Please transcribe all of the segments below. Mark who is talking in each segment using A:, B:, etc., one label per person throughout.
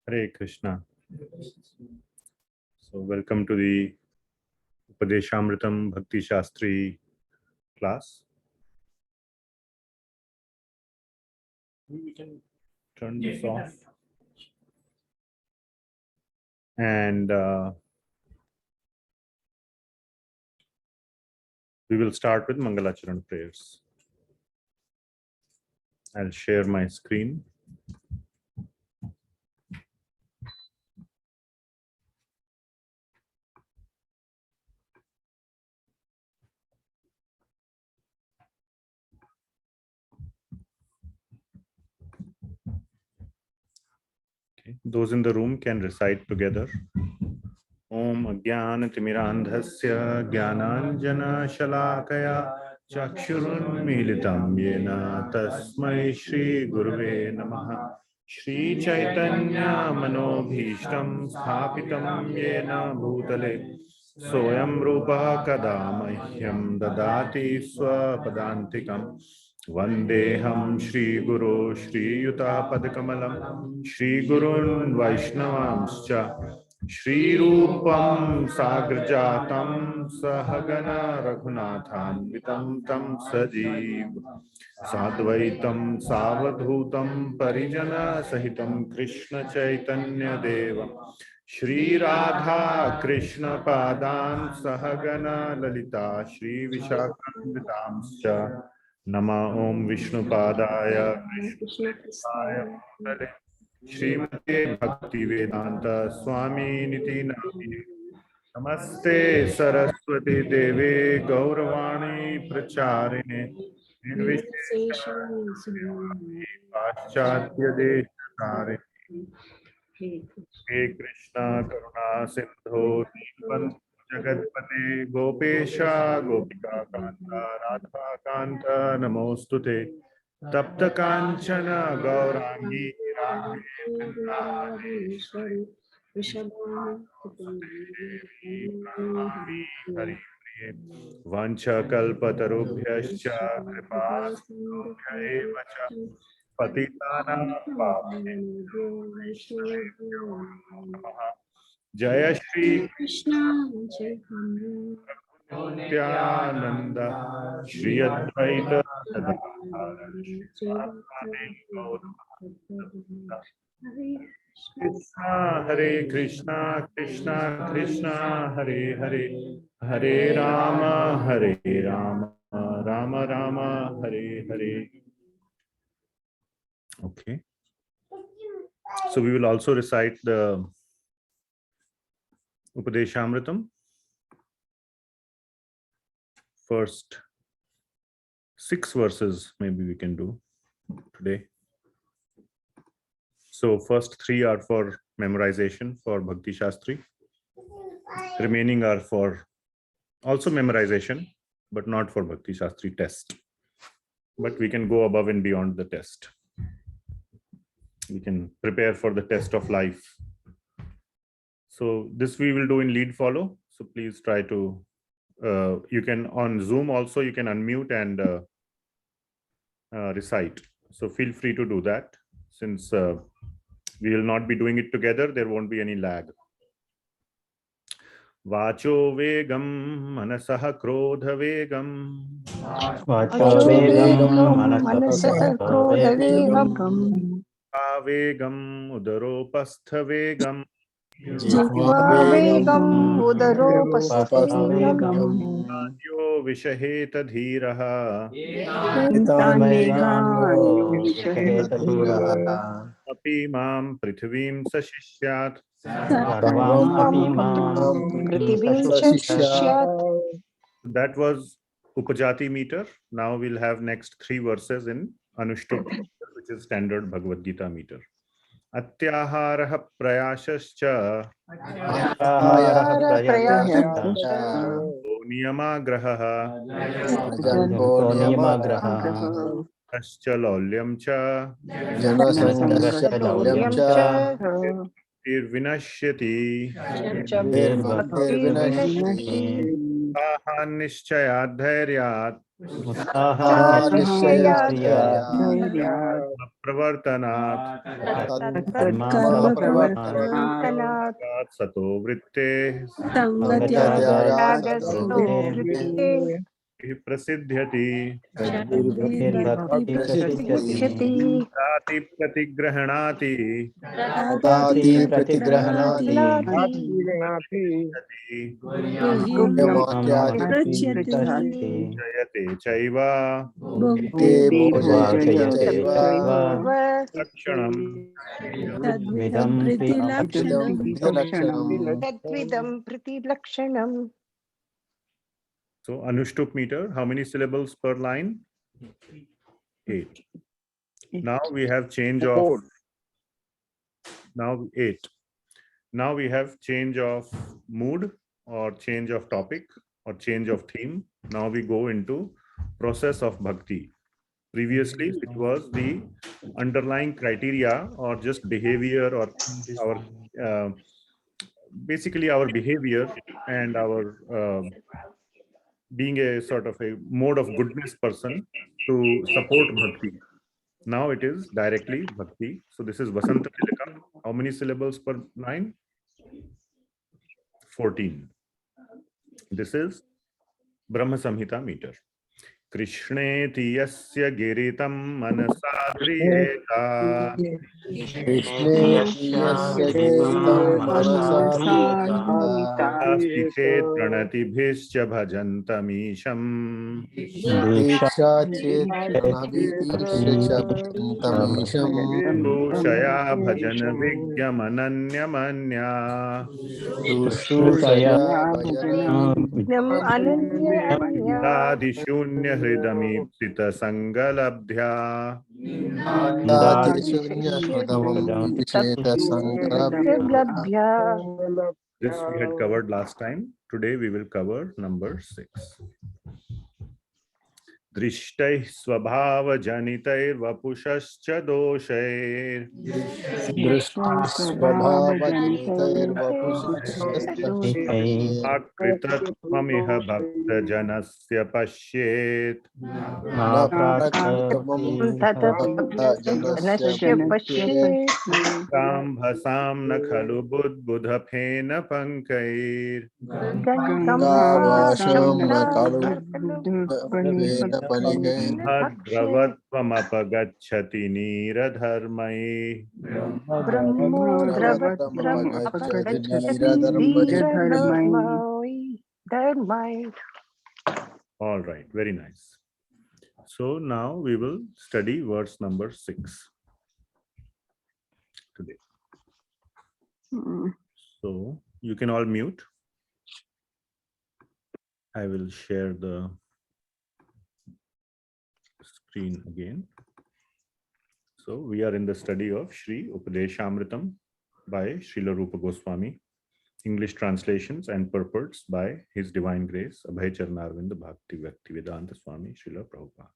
A: Hare Krishna. So welcome to the Upadeśāmṛtam Bhakti Shastri class. We can turn this off. And we will start with Mangalacharan prayers. I'll share my screen. Okay. Those in the room can recite together. Om Ajnanatimidandhasya Jnananjana Shalakaya Chakshurunmilitam Yena Tasmai Shri Guruve Namaha. Shri Chaitanya Manobhishtam Sthapitam Yena Bhutale Soyam Rupa Kadamahyam Dadati Swapadantikam Vandeham Shri Guru Shri Yuta Padakamalam Shri Gurun Vaishnavamscha Shri Rupam Sagrajatam Sahagana Raghunathanvitam Tam Sajeev Sadvaitam Savadhutam Parijana Sahitam Krishna Chaitanya Devam Shri Radha Krishna Padan Sahagana Lalita Shri Vishakhanvitamscha Nama Om Vishnu Padaya Krishna Padaya Srimate Bhakti Vedanta Swami Niti Namine Namaste Saraswati Deve Gauravani Pracharine Nirvishesha Paschatya Deshatare He Krishna Karuna Sindho Deepan Jagatpate Gopesha Gopika Kanta Radha Kanta Namostute Tapta Kanchana Gaurangi Radhe Vrindavaneshwari Pranami Hari Priye Vancha Kalpatarubhyascha Kripa Sindhubhya eva cha Patitanam Pavanebhyo Vaishnavebhyo Namaha. Jaya Shri Krishna Nityananda Shri Advaita Krishna Hare Krishna Krishna Krishna Hare Hare Hare Rama Rama Rama Hare Hare. Okay. So we will also recite the Upadeśāmṛtam. First 6 verses maybe we can do today. So first 3 are for memorization for Bhakti Shastri. Remaining are for also memorization, but not for Bhakti Shastri test. But we can go above and beyond the test. We can prepare for the test of life. So this we will do in lead follow. So please try to, you can on Zoom also, you can unmute and recite. So feel free to do that. Since we will not be doing it together, there won't be any lag. Vacho vegam manasah krodha vegam.
B: Vacho vegam manasah krodha vegam.
A: Vegam udaropastha vegam.
B: Jihva vegam udaropastha vegam.
A: Yo vishaheta dhiraha.
B: Etan vegan vishaheta dhiraha.
A: Api mam prithvim sashishyat.
B: Sarvam api mam prithvim sashishyat.
A: That was Upajati meter. Now we'll have next 3 verses in Anushtup, which is standard Bhagavad Gita meter. Atyaharaha prayashascha. Niyamagraha. Ascha laulyam cha. Irvinashyati. Utsahan dhairyat pravartanat sato vritte prasidhyati Rati pratigrahanati jayate chaiva lakshanam So Anushtup meter, how many syllables per line? 8. Now we have change of now 8. Now we have change of mood or change of topic or change of theme. Now we go into process of bhakti. Previously, it was the underlying criteria or just behavior or our basically our behavior and our being a sort of a mode of goodness person to support bhakti. Now it is directly bhakti. So this is Vasanta Tilaka. How many syllables per line? 14. This is Brahma Samhita meter. Krishneti yasya giritam manasadriyeta Astite pranatibhischa bhajantamisham Shaya bhajan vigyam ananyamanya Dadishunya hridamipsita sangalabdhya This we had covered last time. Today we will cover number 6. Drishtaih svabhava janitair vapushascha doshair akritatmamiha bhakta janasya pashyet Kambhasam na khalu buddha phena pankair Dravattvamapagacchati niradharmai All right, very nice. So now we will study verse number 6 today. So you can all mute. I will share the screen again. So we are in the study of Sri Upadeśāmṛtam by Srila Rupa Goswami, English translations and purports by His Divine Grace Abhay Charanarvinda Bhaktivedanta Swami Srila Prabhupada.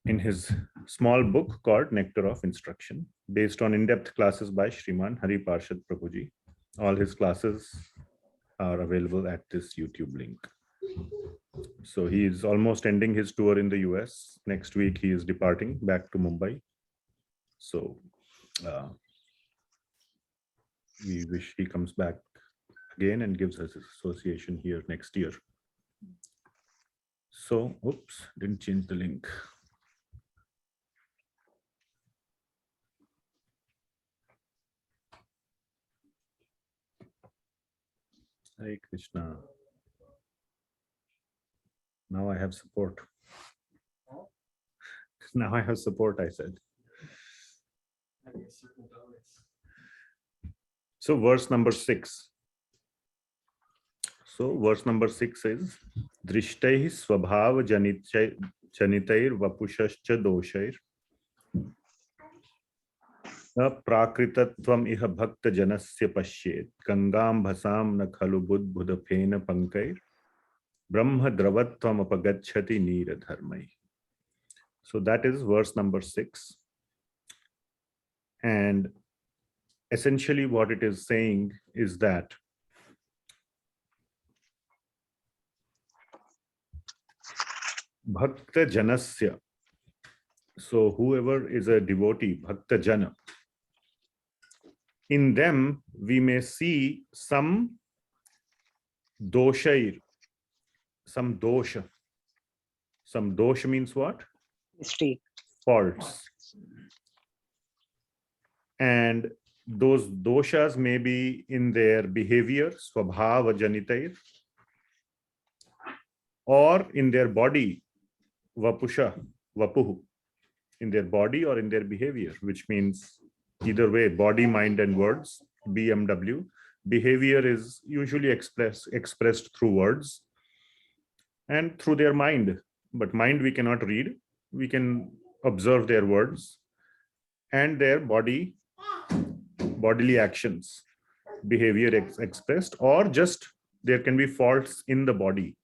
A: In his small book called Nectar of Instruction, based on in-depth classes by Shriman Hari Parshad Prabhuji. All his classes are available at this YouTube link. So he is almost ending his tour in the US. Next week he is departing back to Mumbai. So we wish he comes back again and gives us his association here next year. So, oops, didn't change the link. Hare Krishna. Now I have support. Now I have support, I said. So verse number 6. So verse number 6 is Drishtaihi svabhava janitair vapushascha doshair prakritatvam iha bhakta janasya pashyet gangam bhasam na khalu buddha phena pankair brahma dravatvam apagacchati niradharmai. So that is verse number 6. And essentially what it is saying is that Bhakta Janasya. So whoever is a devotee, Bhakta Jana, in them we may see some doshair, some dosha. Some dosha means what?
B: Mistake.
A: Faults. And those doshas may be in their behavior, swabhava janitair, or in their body, vapusha, vapuhu, in their body or in their behavior, which means either way, body, mind, and words, BMW. Behavior is usually expressed through words and through their mind. But mind we cannot read. We can observe their words and their bodily actions, behavior expressed, or just there can be faults in the body.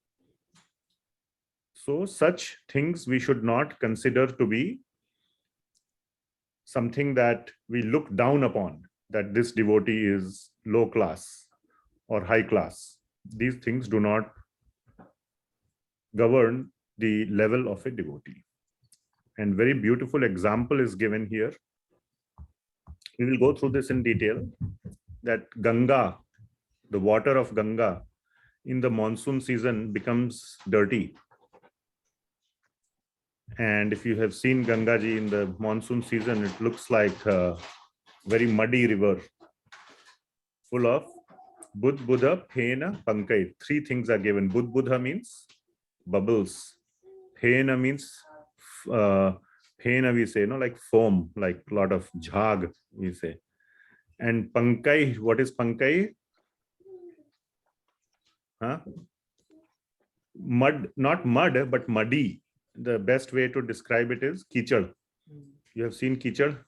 A: So such things we should not consider to be something that we look down upon, that this devotee is low class or high class. These things do not govern the level of a devotee. And very beautiful example is given here. We will go through this in detail, that Ganga, the water of Ganga in the monsoon season becomes dirty. And if you have seen Ganga ji in the monsoon season, it looks like a very muddy river full of Budbudha, Phena, Pankai. Three things are given. Budbudha means bubbles. Phena means Phena we say, like foam, like a lot of jhag we say. And Pankai, what is Pankai? Mud, not mud, but muddy. The best way to describe it is kichad. You have seen kichad?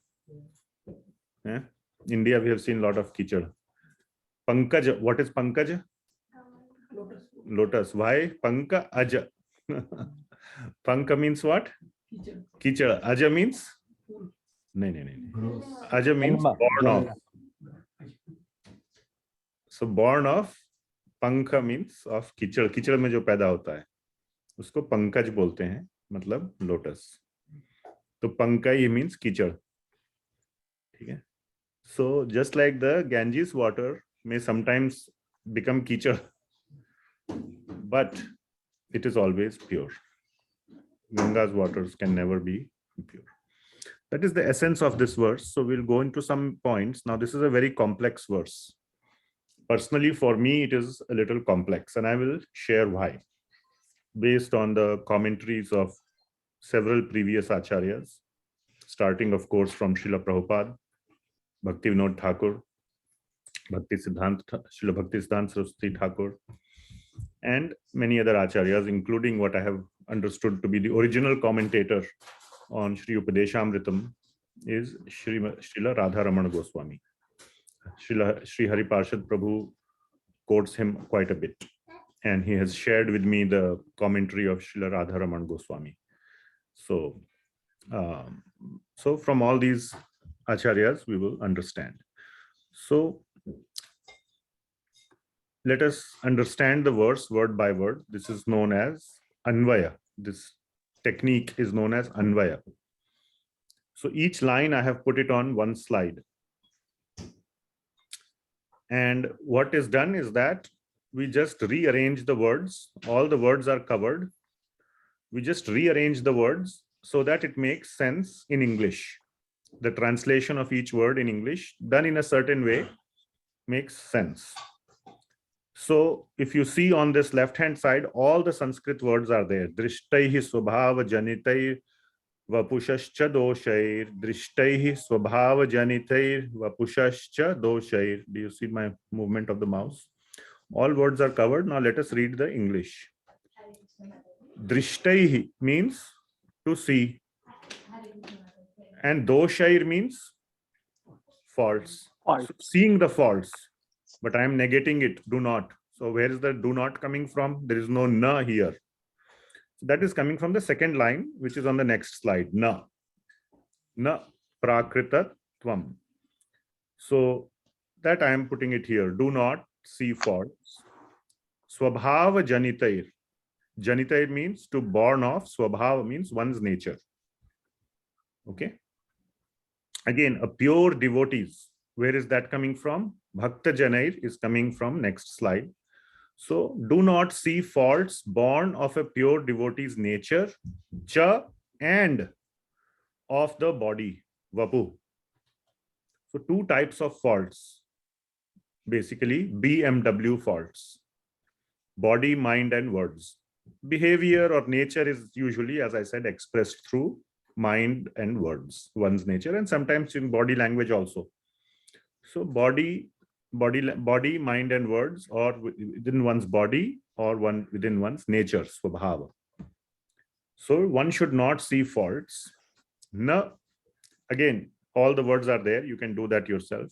A: India, we have seen a lot of kichad. Pankaj, what is Pankaj? Lotus. Lotus. Why? Panka aja. Panka means what? Kichad. Aja means? No. Aja means born of. So born of, Pankha means of kichad. Kichad में जो पैदा होता है उसको पंकज बोलते हैं, मतलब lotus. तो पंkai means kichad. ठीक है. So just like the Ganges water may sometimes become kichad, but it is always pure. Ganga's waters can never be pure. That is the essence of this verse. So we'll go into some points. Now this is a very complex verse. Personally, for me, it is a little complex, and I will share why, based on the commentaries of several previous acharyas, starting, of course, from Srila Prabhupada, Bhaktivinoda Thakur, Bhaktisiddhanta, Srila Bhaktisiddhanta Saraswati Thakur, and many other acharyas, including what I have understood to be the original commentator on Sri Upadeśāmṛtam is Srila Radha Goswami. Sri Hari Parshad Prabhu quotes him quite a bit, and he has shared with me the commentary of Srila Radha Goswami. So from all these acharyas we will understand. So let us understand the verse word by word. This is known as Anvaya. This technique is known as Anvaya. So each line I have put it on one slide. And what is done is that we just rearrange the words. All the words are covered. We just rearrange the words so that it makes sense in English. The translation of each word in English done in a certain way makes sense. So if you see on this left-hand side, all the Sanskrit words are there. Drishtaihi swabhava janitair vapushascha doshair. Drishtaihi swabhava janitair vapushascha doshair. Do you see my movement of the mouse? All words are covered. Now let us read the English. Drishtaihi means to see. And doshair means faults. So seeing the faults. But I am negating it, do not. So where is the do not coming from? There is no na here. So that is coming from the second line, which is on the next slide. Na. Na prakrita tvam. So that I am putting it here. Do not see faults. Swabhava janitair. Janita means to born of, swabhava means one's nature. Okay. Again, a pure devotees. Where is that coming from? Bhakta Janair is coming from next slide. So do not see faults born of a pure devotee's nature, cha, and of the body, vapu. So two types of faults, basically BMW faults, body, mind, and words. Behavior or nature is usually, as I said, expressed through mind and words, one's nature, and sometimes in body language also. So body, mind, and words, or within one's body, or within one's nature, swabhava. So one should not see faults. Na, again, all the words are there. You can do that yourself.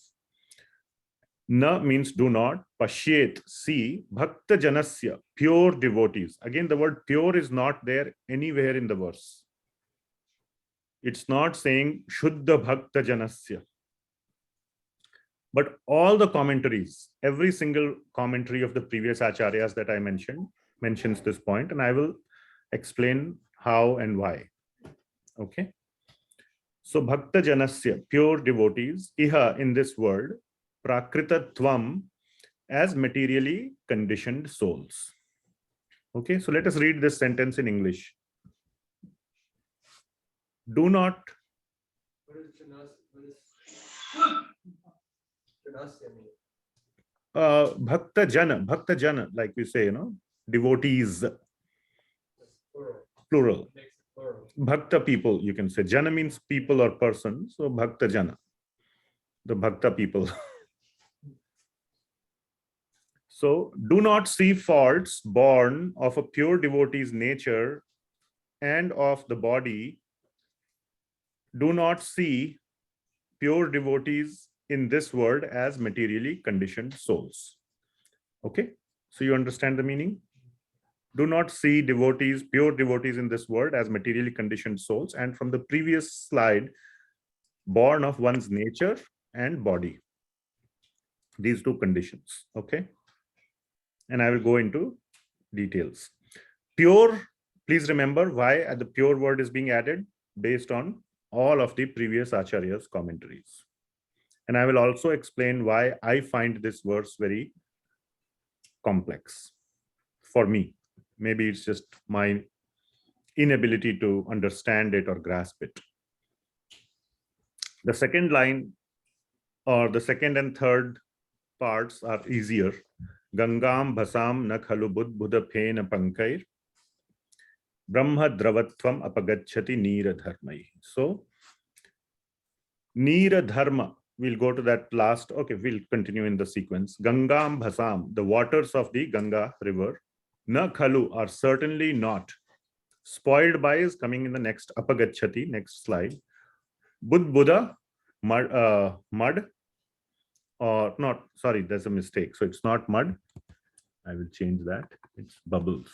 A: Na means do not. Pashyet, see. Bhakta janasya, pure devotees. Again, the word pure is not there anywhere in the verse. It's not saying Shuddha Bhakta janasya. But all the commentaries, every single commentary of the previous acharyas that I mentioned, mentions this point, and I will explain how and why. Okay. So Bhakta janasya, pure devotees, iha, in this world, prakritatvam, as materially conditioned souls. Okay, so let us read this sentence in English. Do not. Bhakta jana, like we say, devotees, plural. Bhakta people, you can say. Jana means people or person, so Bhakta jana, the Bhakta people. So do not see faults born of a pure devotee's nature and of the body. Do not see pure devotees in this world as materially conditioned souls. Okay, so you understand the meaning? Do not see devotees, pure devotees in this world as materially conditioned souls. And from the previous slide, born of one's nature and body. These two conditions. Okay. And I will go into details. Pure, please remember why the pure word is being added based on all of the previous acharyas' commentaries. And I will also explain why I find this verse very complex for me. Maybe it's just my inability to understand it or grasp it. The second line, or the second and third parts, are easier. Gangam bhasam na khalu buddha phena pankair brahma dravatvam apagacchati nira dharmai. So nira dharma, we'll go to that last. Okay, we'll continue in the sequence. Gangam bhasam, the waters of the Ganga river, na khalu, are certainly not. Spoiled by is coming in the next apagacchati, next slide. Buddha, mud, or not, sorry, there's a mistake. So it's not mud. I will change that. It's bubbles.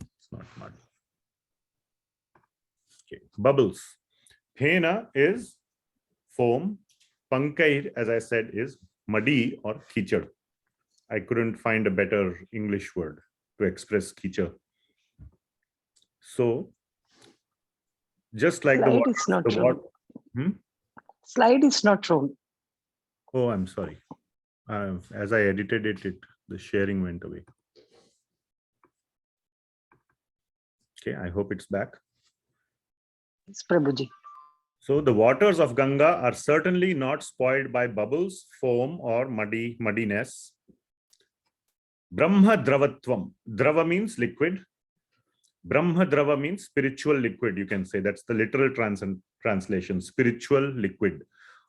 A: It's not mud. Okay, bubbles. Phena is foam. Pankair, as I said, is muddy or kichad. I couldn't find a better English word to express kichad. So, just like
B: slide is not true. Slide is not true.
A: Oh, I'm sorry. As I edited it, the sharing went away. Okay, I hope it's back.
B: It's Prabhuji.
A: So the waters of Ganga are certainly not spoiled by bubbles, foam, or muddiness. Brahma dravatvam. Drava means liquid. Brahma drava means spiritual liquid, you can say. That's the literal translation, spiritual liquid,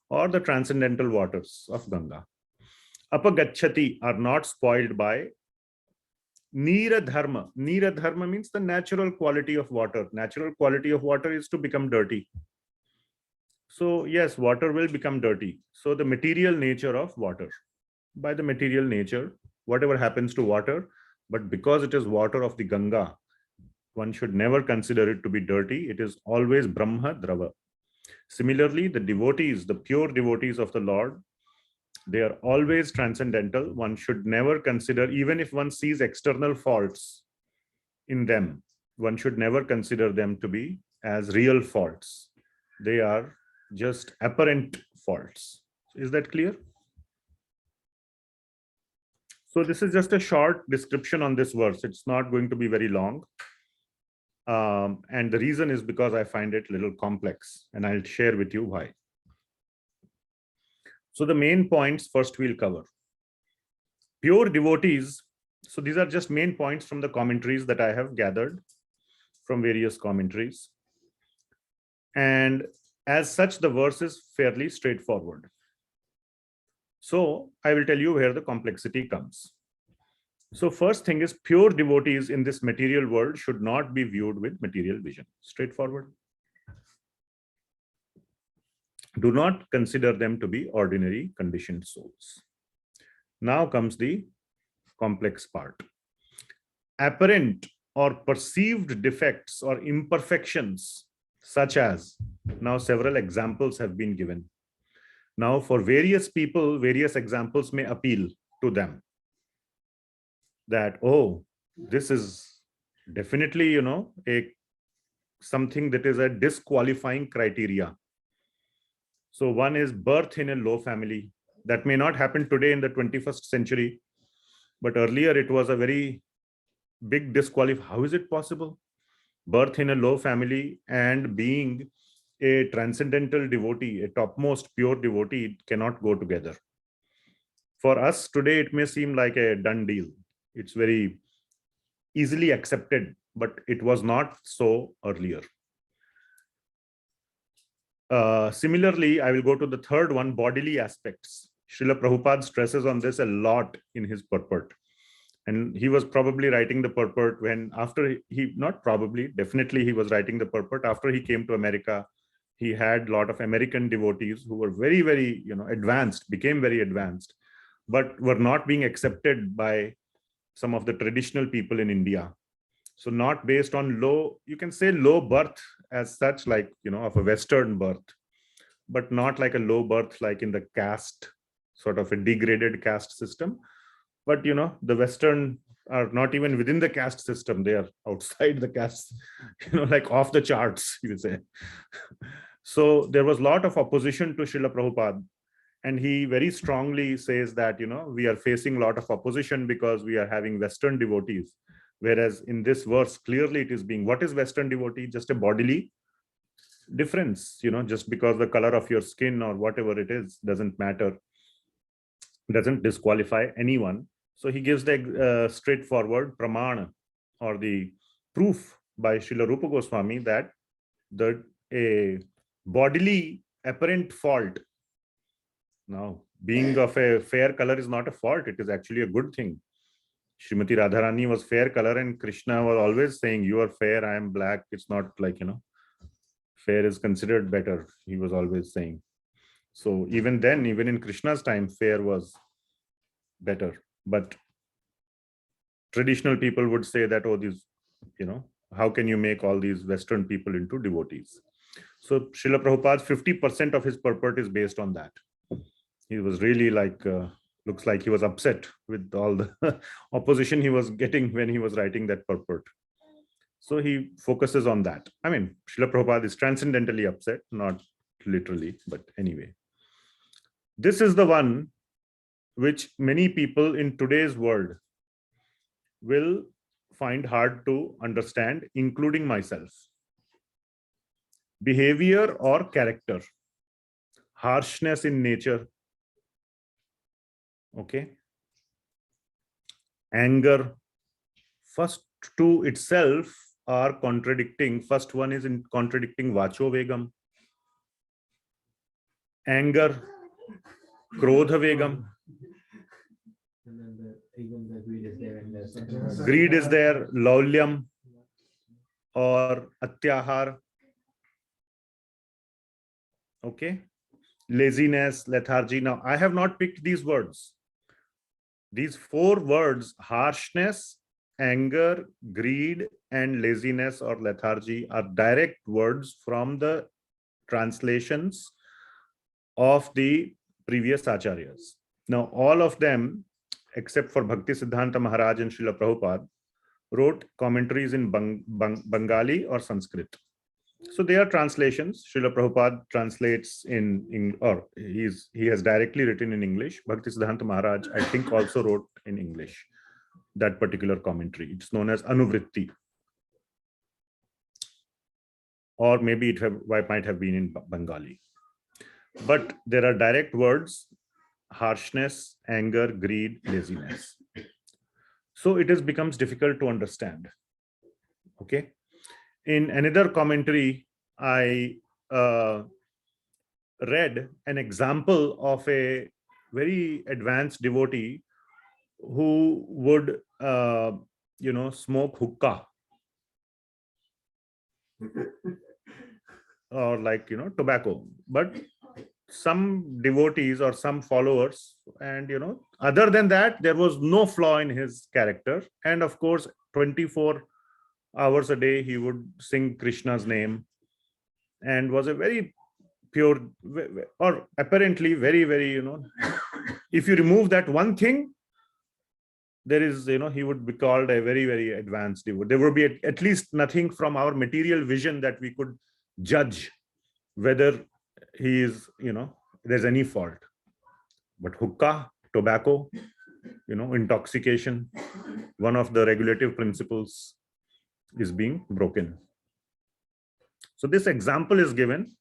A: or the transcendental waters of Ganga. Apagacchati are not spoiled by Nira dharma. Nira dharma means the natural quality of water. Natural quality of water is to become dirty. So yes, water will become dirty. So the material nature of water. By the material nature, whatever happens to water, but because it is water of the Ganga, one should never consider it to be dirty. It is always Brahma Drava. Similarly, the devotees, the pure devotees of the Lord, They are always transcendental. One should never consider, even if one sees external faults in them, one should never consider them to be as real faults. They are just apparent faults. Is that clear? So this is just a short description on this verse. It's not going to be very long. And the reason is because I find it a little complex, and I'll share with you why. So the main points first we'll cover. Pure devotees. So these are just main points from the commentaries that I have gathered from various commentaries. And as such, the verse is fairly straightforward. So I will tell you where the complexity comes. So first thing is, pure devotees in this material world should not be viewed with material vision. Straightforward. Do not consider them to be ordinary conditioned souls. Now comes the complex part. Apparent or perceived defects or imperfections, such as, now several examples have been given. Now for various people, various examples may appeal to them. That, oh, this is definitely, something that is a disqualifying criteria. So one is birth in a low family. That may not happen today in the 21st century, but earlier it was a very big disqualifier. How is it possible? Birth in a low family and being a transcendental devotee, a topmost pure devotee, cannot go together. For us today, it may seem like a done deal. It's very easily accepted, but it was not so earlier. Similarly, I will go to the third one, bodily aspects. Srila Prabhupada stresses on this a lot in his purport. And he was probably writing the purport when, after he, not probably, definitely he was writing the purport after he came to America. He had a lot of American devotees who were very, very, advanced, became very advanced, but were not being accepted by some of the traditional people in India. So not based on low, you can say low birth as such, like, of a Western birth, but not like a low birth, like in the caste, sort of a degraded caste system. But, the Western are not even within the caste system. They are outside the caste, like off the charts, you would say. So there was a lot of opposition to Srila Prabhupada. And he very strongly says that, we are facing a lot of opposition because we are having Western devotees. Whereas in this verse, clearly it is being, what is Western devotee? Just a bodily difference, just because the color of your skin or whatever it is doesn't matter, doesn't disqualify anyone. So he gives the straightforward pramana, or the proof by Srila Rupa Goswami, that a bodily apparent fault, now being of a fair color is not a fault, it is actually a good thing. Srimati Radharani was fair color, and Krishna was always saying, you are fair, I am black. It's not like, fair is considered better, he was always saying. So even then, even in Krishna's time, fair was better. But traditional people would say that, oh, these, how can you make all these Western people into devotees? So Srila Prabhupada's 50% of his purport is based on that. He was really like, looks like he was upset with all the opposition he was getting when he was writing that purport. So he focuses on that. I mean, Srila Prabhupada is transcendentally upset, not literally, but anyway. This is the one which many people in today's world will find hard to understand, including myself. Behavior or character, harshness in nature, okay, anger. First two itself are contradicting. First one is in contradicting vacho vegam, anger, krodha vegam. Greed is there, laulyam or atyahar. Okay, laziness, lethargy. Now, I have not picked these words. These four words, harshness, anger, greed, and laziness or lethargy, are direct words from the translations of the previous acharyas. Now, all of them, except for Bhaktisiddhanta Maharaj and Srila Prabhupada, wrote commentaries in Bengali or Sanskrit. So they are translations. Srila Prabhupada translates or he has directly written in English. Bhaktisiddhanta Maharaj, I think, also wrote in English that particular commentary. It's known as Anuvritti. Or maybe it might have been in Bengali. But there are direct words: harshness, anger, greed, laziness. So it becomes difficult to understand. Okay. In another commentary, I read an example of a very advanced devotee who would, smoke hookah or tobacco. But some devotees or some followers, and other than that, there was no flaw in his character. And of course, 24 hours a day he would sing Krishna's name, and was a very pure, or apparently very, very, if you remove that one thing, there is, he would be called a very, very advanced devotee. There would be at least nothing from our material vision that we could judge whether he is, there's any fault. But hookah, tobacco, intoxication, one of the regulative principles is being broken. So this example is given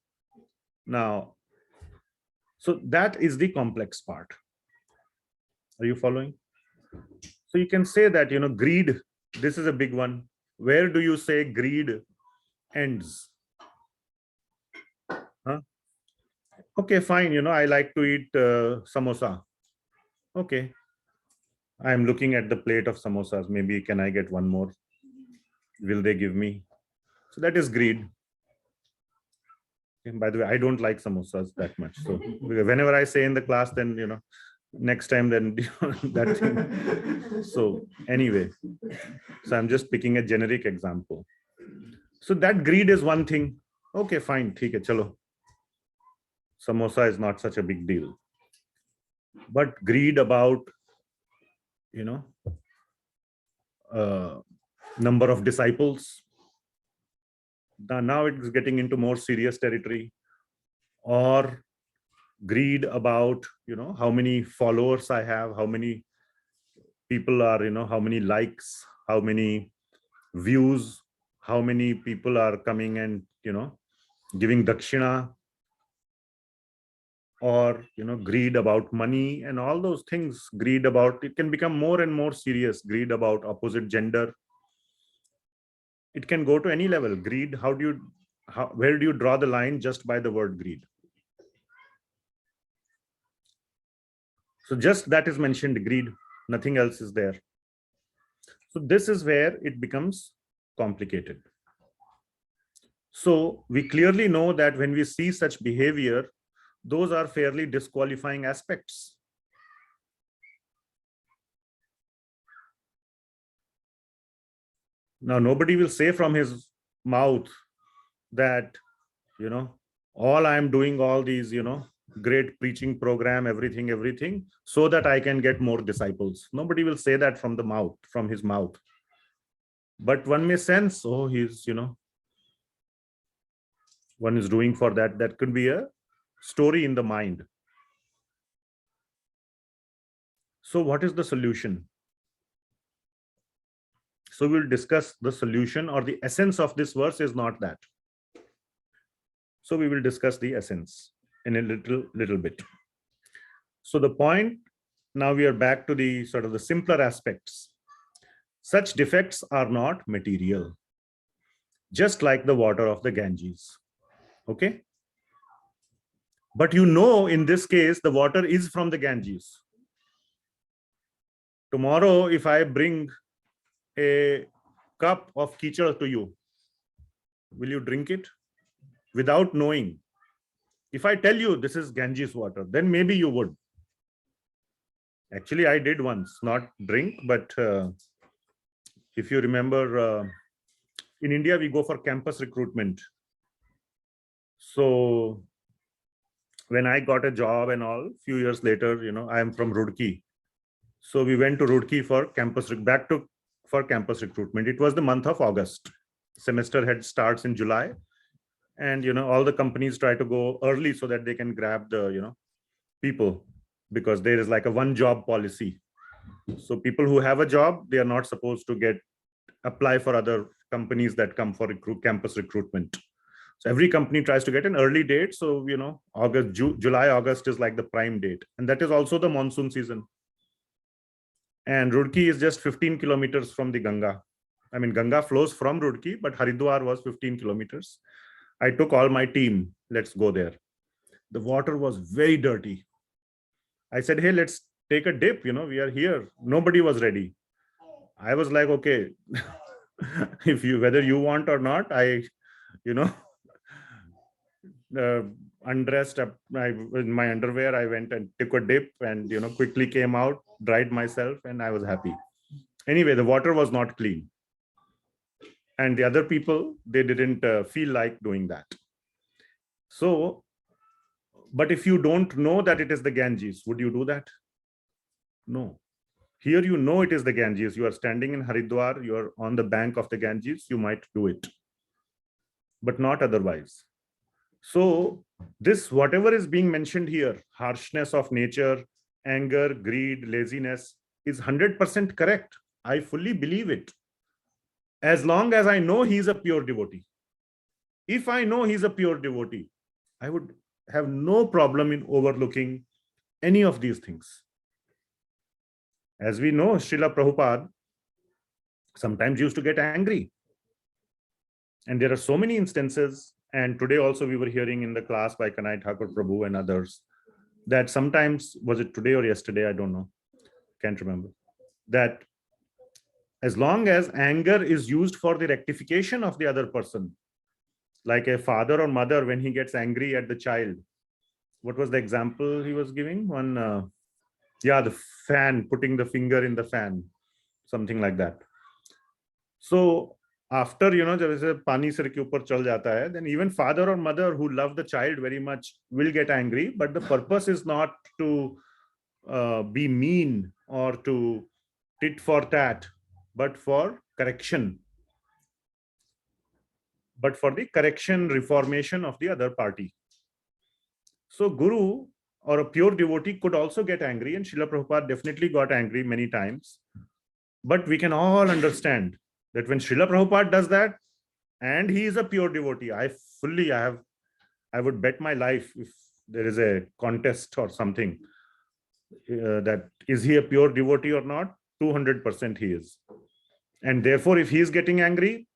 A: now. So that is the complex part. Are you following? So you can say that, greed, this is a big one. Where do you say greed ends? Huh? Okay, fine. I like to eat samosa. Okay. I'm looking at the plate of samosas. Maybe can I get one more? Will they give me? So that is greed. And by the way, I don't like samosas that much. So whenever I say in the class, then, next time, then that thing. So anyway, so I'm just picking a generic example. So that greed is one thing. Okay, fine. Theek hai, chalo. Samosa is not such a big deal. But greed about, number of disciples. Now it's getting into more serious territory. Or greed about, how many followers I have, how many people are, how many likes, how many views, how many people are coming and, giving dakshina. Or, greed about money and all those things. Greed about, it can become more and more serious. Greed about opposite gender. It can go to any level. Greed, where do you draw the line just by the word greed? So just that is mentioned, greed, nothing else is there. So this is where it becomes complicated. So we clearly know that when we see such behavior, those are fairly disqualifying aspects. Now, nobody will say from his mouth that, all I am doing all these, great preaching program, everything, so that I can get more disciples. Nobody will say that from his mouth. But one may sense, oh, he's, one is doing for that. That could be a story in the mind. So what is the solution? So we'll discuss the solution, or the essence of this verse is not that. So we will discuss the essence in a little bit. So the point, now we are back to the sort of the simpler aspects. Such defects are not material, just like the water of the Ganges. Okay. But in this case, the water is from the Ganges. Tomorrow, if I bring a cup of kichad to you, will you drink it? Without knowing. If I tell you this is Ganges water, then maybe you would. Actually, I did once, not drink, but if you remember, in India, we go for campus recruitment. So when I got a job and all, few years later, I am from Roorkee. So we went to Roorkee for campus recruitment. It was the month of August. Semester had starts in July. And, all the companies try to go early so that they can grab the, people, because there is like a one job policy. So people who have a job, they are not supposed to apply for other companies that come for campus recruitment. So every company tries to get an early date. So, July, August is like the prime date. And that is also the monsoon season. And Roorkee is just 15 kilometers from the Ganga. I mean, Ganga flows from Roorkee, but Haridwar was 15 kilometers. I took all my team. Let's go there. The water was very dirty. I said, hey, let's take a dip. We are here. Nobody was ready. I was like, okay, whether you want or not, I, undressed up in my underwear. I went and took a dip and, quickly came out, dried myself, and I was happy. Anyway, the water was not clean. And the other people, they didn't feel like doing that. So, but if you don't know that it is the Ganges, would you do that? No. Here it is the Ganges. You are standing in Haridwar, you are on the bank of the Ganges, you might do it, but not otherwise. So this, whatever is being mentioned here, harshness of nature, anger, greed, laziness, is 100% correct. I fully believe it. As long as I know he is a pure devotee. If I know he's a pure devotee, I would have no problem in overlooking any of these things. As we know, Srila Prabhupada sometimes used to get angry. And there are so many instances, and today also we were hearing in the class by Kanai Thakur Prabhu and others, that sometimes, was it today or yesterday, I don't know, can't remember, that as long as anger is used for the rectification of the other person, like a father or mother when he gets angry at the child, what was the example he was giving? The fan, putting the finger in the fan, something like that. So after, जब पानी सिर के ऊपर चल जाता है, then even father or mother who love the child very much will get angry, but the purpose is not to be mean or to tit for tat, but for correction, but for the correction, reformation of the other party. So Guru or a pure devotee could also get angry, and Srila Prabhupada definitely got angry many times. But we can all understand that when Srila Prabhupada does that, and he is a pure devotee, I would bet my life, if there is a contest or something, that is he a pure devotee or not, 200% he is. And therefore, if he is getting angry,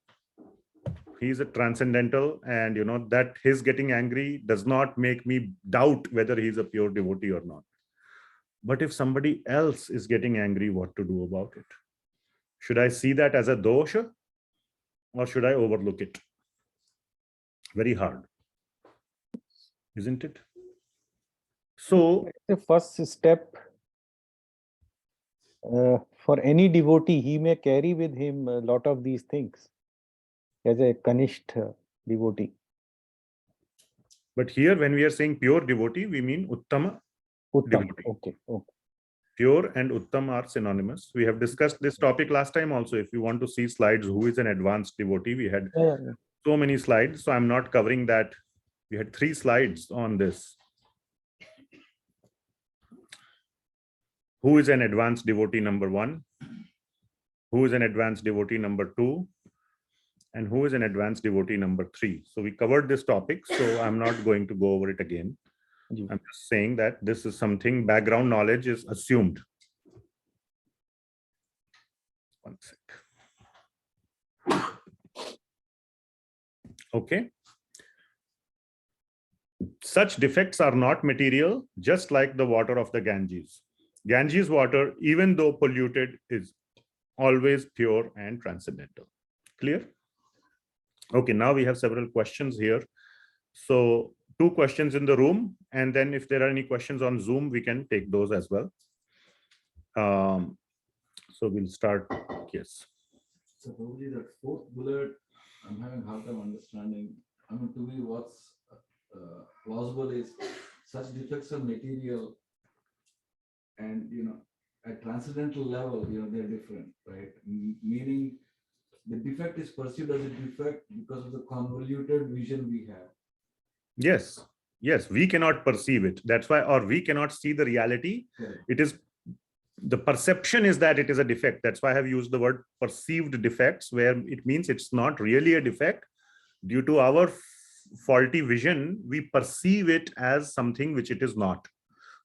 A: he is a transcendental, and that his getting angry does not make me doubt whether he is a pure devotee or not. But if somebody else is getting angry, what to do about it? Should I see that as a dosha, or should I overlook it? Very hard, isn't it? So
B: the first step for any devotee, he may carry with him a lot of these things as a kanishtha devotee.
A: But here, when we are saying pure devotee, we mean uttama devotee.
B: Okay.
A: Pure and uttam are synonymous. We have discussed this topic last time also. If you want to see slides, who is an advanced devotee, we had so many slides. So I'm not covering that. We had 3 slides on this. Who is an advanced devotee number 1? Who is an advanced devotee number 2? And who is an advanced devotee number 3? So we covered this topic, so I'm not going to go over it again. I'm just saying that this is something, background knowledge is assumed. One sec. Okay. Such defects are not material, just like the water of the Ganges. Ganges water, even though polluted, is always pure and transcendental. Clear? Okay, now we have several questions here. So 2 questions in the room, and then if there are any questions on Zoom, we can take those as well. So we'll start. Yes.
C: So Prabhuji, that 4th bullet, I'm having a hard time understanding. I mean, to me, what's plausible is such defects are material, and at transcendental level, they're different, right? Meaning the defect is perceived as a defect because of the convoluted vision we have.
A: Yes, we cannot perceive it. That's why, or we cannot see the reality.
C: Correct.
A: It is the perception is that it is a defect. That's why I have used the word perceived defects, where it means it's not really a defect. Due to our faulty vision, we perceive it as something which it is not.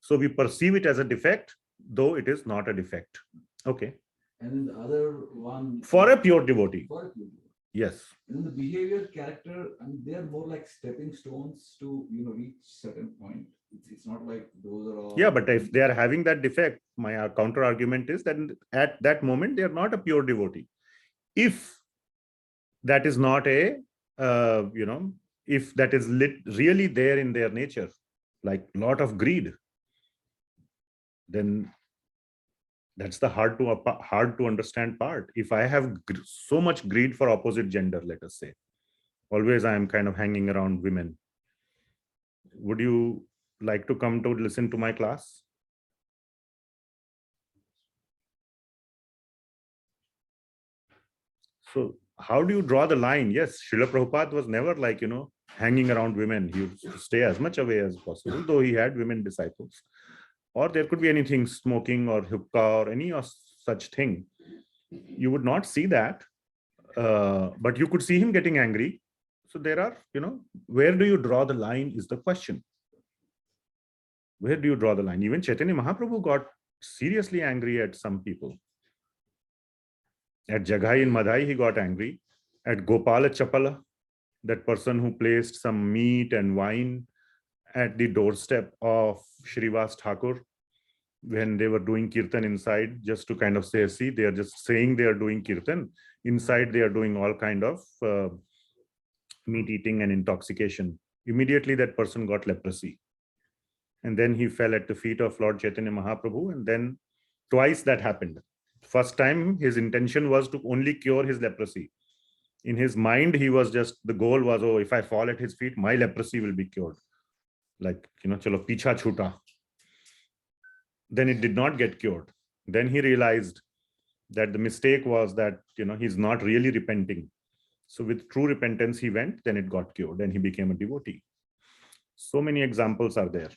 A: So we perceive it as a defect, though it is not a defect. Okay.
C: And then the other one
A: For a pure devotee.
C: for a pure devotee.
A: Yes.
C: And then the behavior, character, they are more like stepping stones to reach certain point. It's not like those are all.
A: Yeah, but if they are having that defect, my counter argument is that at that moment they are not a pure devotee. If that is not a if that is really there in their nature, like lot of greed, then that's the hard to understand part. If I have so much greed for opposite gender, let us say, always I am kind of hanging around women, would you like to come to listen to my class? So how do you draw the line? Yes, Srila Prabhupada was never like, hanging around women. He used to stay as much away as possible, though he had women disciples. Or there could be anything, smoking or hookah or any such thing. You would not see that, but you could see him getting angry. So there are, where do you draw the line is the question. Where do you draw the line? Even Chaitanya Mahaprabhu got seriously angry at some people. At Jagai in Madhai, he got angry. At Gopala Chapala, that person who placed some meat and wine at the doorstep of Shrivas Thakur, when they were doing kirtan inside, just to kind of say, see, they are just saying they are doing kirtan. Inside, they are doing all kind of meat eating and intoxication. Immediately, that person got leprosy. And then he fell at the feet of Lord Chaitanya Mahaprabhu. And then twice that happened. First time, his intention was to only cure his leprosy. In his mind, the goal was, oh, if I fall at his feet, my leprosy will be cured. Like, chalo, picha chuta. Then it did not get cured. Then he realized that the mistake was that, he's not really repenting. So with true repentance, he went, then it got cured and he became a devotee. So many examples are there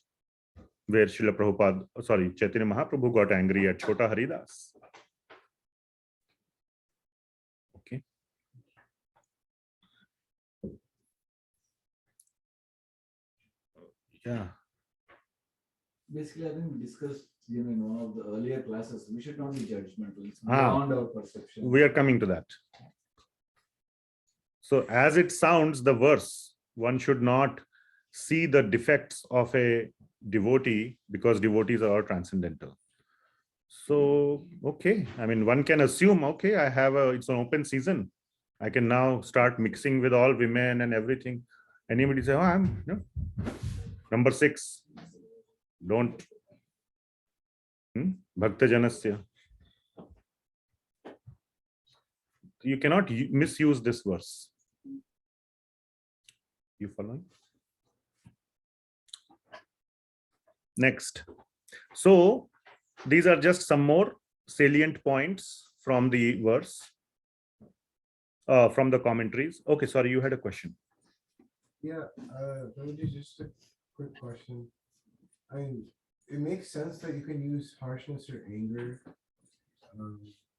A: where Chaitanya Mahaprabhu got angry at Chota Haridas. Okay. Yeah.
C: Basically, I think we discussed, in one of the earlier classes, we should not be judgmental. It's beyond our perception.
A: We are coming to that. So as it sounds, the verse, one should not see the defects of a devotee because devotees are all transcendental. So, okay. I mean, one can assume, okay, it's an open season. I can now start mixing with all women and everything. Anybody say, I'm number 6. Don't. Bhakta Janasya. You cannot misuse this verse. You following? Next. So these are just some more salient points from the verse, from the commentaries. Okay, sorry, you had a question.
D: Yeah, just a quick question. I mean, it makes sense that you can use harshness or anger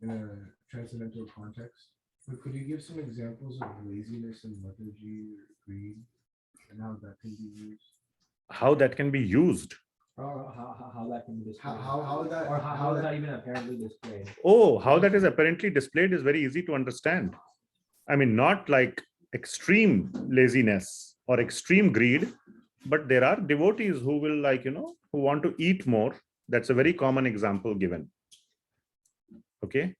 D: in a transcendental context. But could you give some examples of laziness and lethargy or greed and how that can be used?
A: How that can be used?
E: How that can be displayed.
D: How
E: is that even apparently displayed?
A: Oh, how that is apparently displayed is very easy to understand. I mean, not like extreme laziness or extreme greed, but there are devotees who will who want to eat more. That's a very common example given. Okay.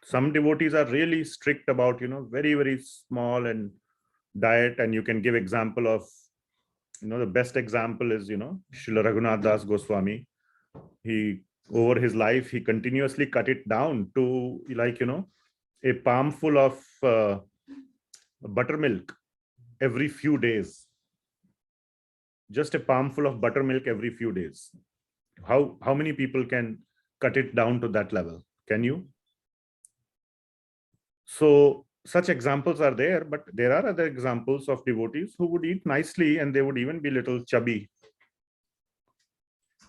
A: Some devotees are really strict about, very, very small and diet. And you can give example of, the best example is, Srila Raghunath Das Goswami. He, over his life, he continuously cut it down to a palmful of buttermilk every few days. just a palmful of buttermilk every few days. How many people can cut it down to that level? Can you? So such examples are there, but there are other examples of devotees who would eat nicely and they would even be little chubby.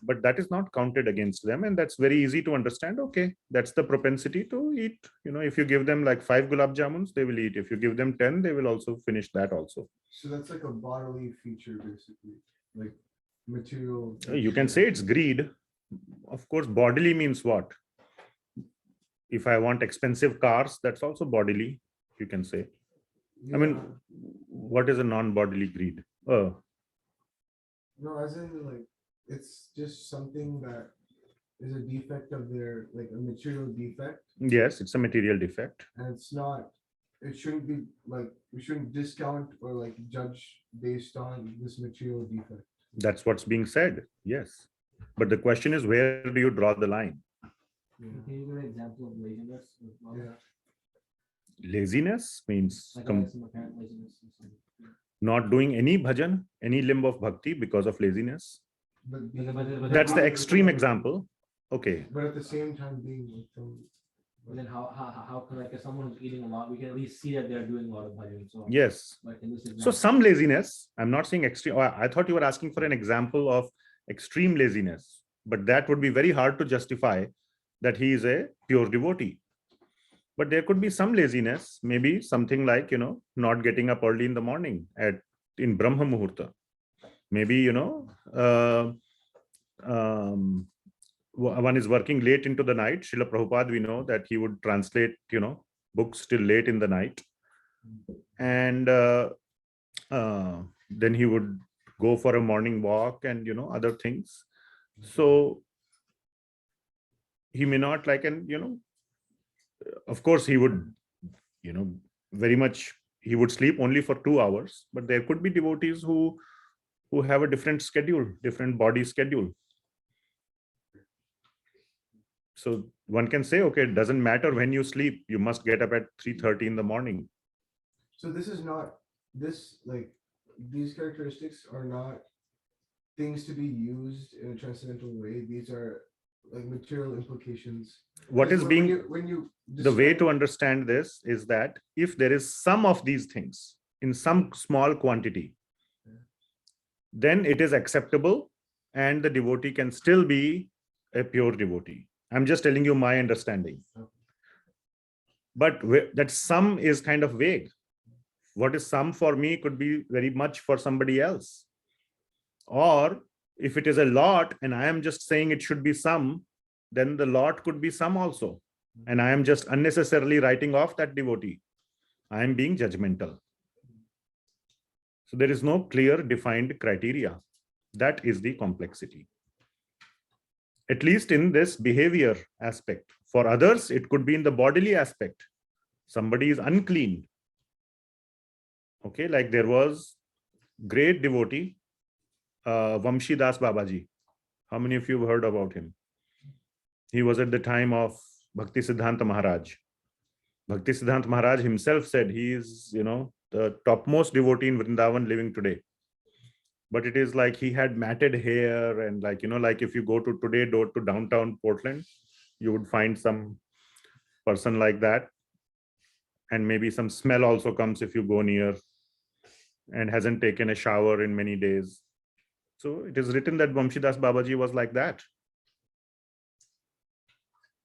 A: But that is not counted against them, and that's very easy to understand. Okay, that's the propensity to eat. If you give them like 5 gulab jamuns, they will eat. If you give them 10, they will also finish that also.
D: So that's like a bodily feature, basically, like material.
A: You can say it's greed. Of course, bodily means what? If I want expensive cars, that's also bodily, you can say. I mean, what is a non-bodily greed?
D: no, as in like, it's just something that is a defect of their, like a material defect,
A: Yes, it's a material defect.
D: and it shouldn't be like, we shouldn't discount or like judge based on this material defect.
A: That's what's being said. Yes. But the question is, where do you draw the line?
E: Can you give an example of laziness? as well?
D: Yeah.
A: Laziness means
E: Like some apparent laziness or something.
A: not doing any bhajan, any limb of bhakti because of laziness.
D: But
A: That's the extreme example. Okay.
D: But at the same time being like
E: But then how can, like, if someone who's eating a lot, we can at least see that they're doing a lot of bhajan. So
A: Yes.
E: like in this
A: So
E: example,
A: some laziness, I'm not saying extreme. I thought you were asking for an example of extreme laziness, but that would be very hard to justify that he is a pure devotee. But there could be some laziness, maybe something like, not getting up early in the morning in Brahma Muhurta. Maybe, one is working late into the night. Srila Prabhupada, we know that he would translate, books till late in the night. And then he would go for a morning walk and, other things. So he may not like, and, of course he would, very much, he would sleep only for 2 hours, but there could be devotees who have a different schedule, different body schedule. So one can say, okay, it doesn't matter when you sleep, you must get up at 3:30 in the morning.
D: So this is not like these characteristics are not things to be used in a transcendental way. These are like material implications.
A: What is being
D: when you
A: the way to
D: describe-
A: understand this is that if there is some of these things in some small quantity, then it is acceptable and the devotee can still be a pure devotee. I'm just telling you my understanding. But that some is kind of vague. What is some for me could be very much for somebody else. Or if it is a lot and I am just saying it should be some, then the lot could be some also. And I am just unnecessarily writing off that devotee. I am being judgmental. So there is no clear defined criteria. That is the complexity. At least in this behavior aspect. For others, it could be in the bodily aspect. Somebody is unclean. Okay, like there was great devotee, Vamshi Das Babaji. How many of you have heard about him? He was at the time of Bhaktisiddhanta Maharaj. Bhaktisiddhanta Maharaj himself said he is, the topmost devotee in Vrindavan living today. But it is like he had matted hair and like, like if you go to today door to downtown Portland, you would find some person like that. And maybe some smell also comes if you go near, and hasn't taken a shower in many days. So it is written that Vamshidas Babaji was like that.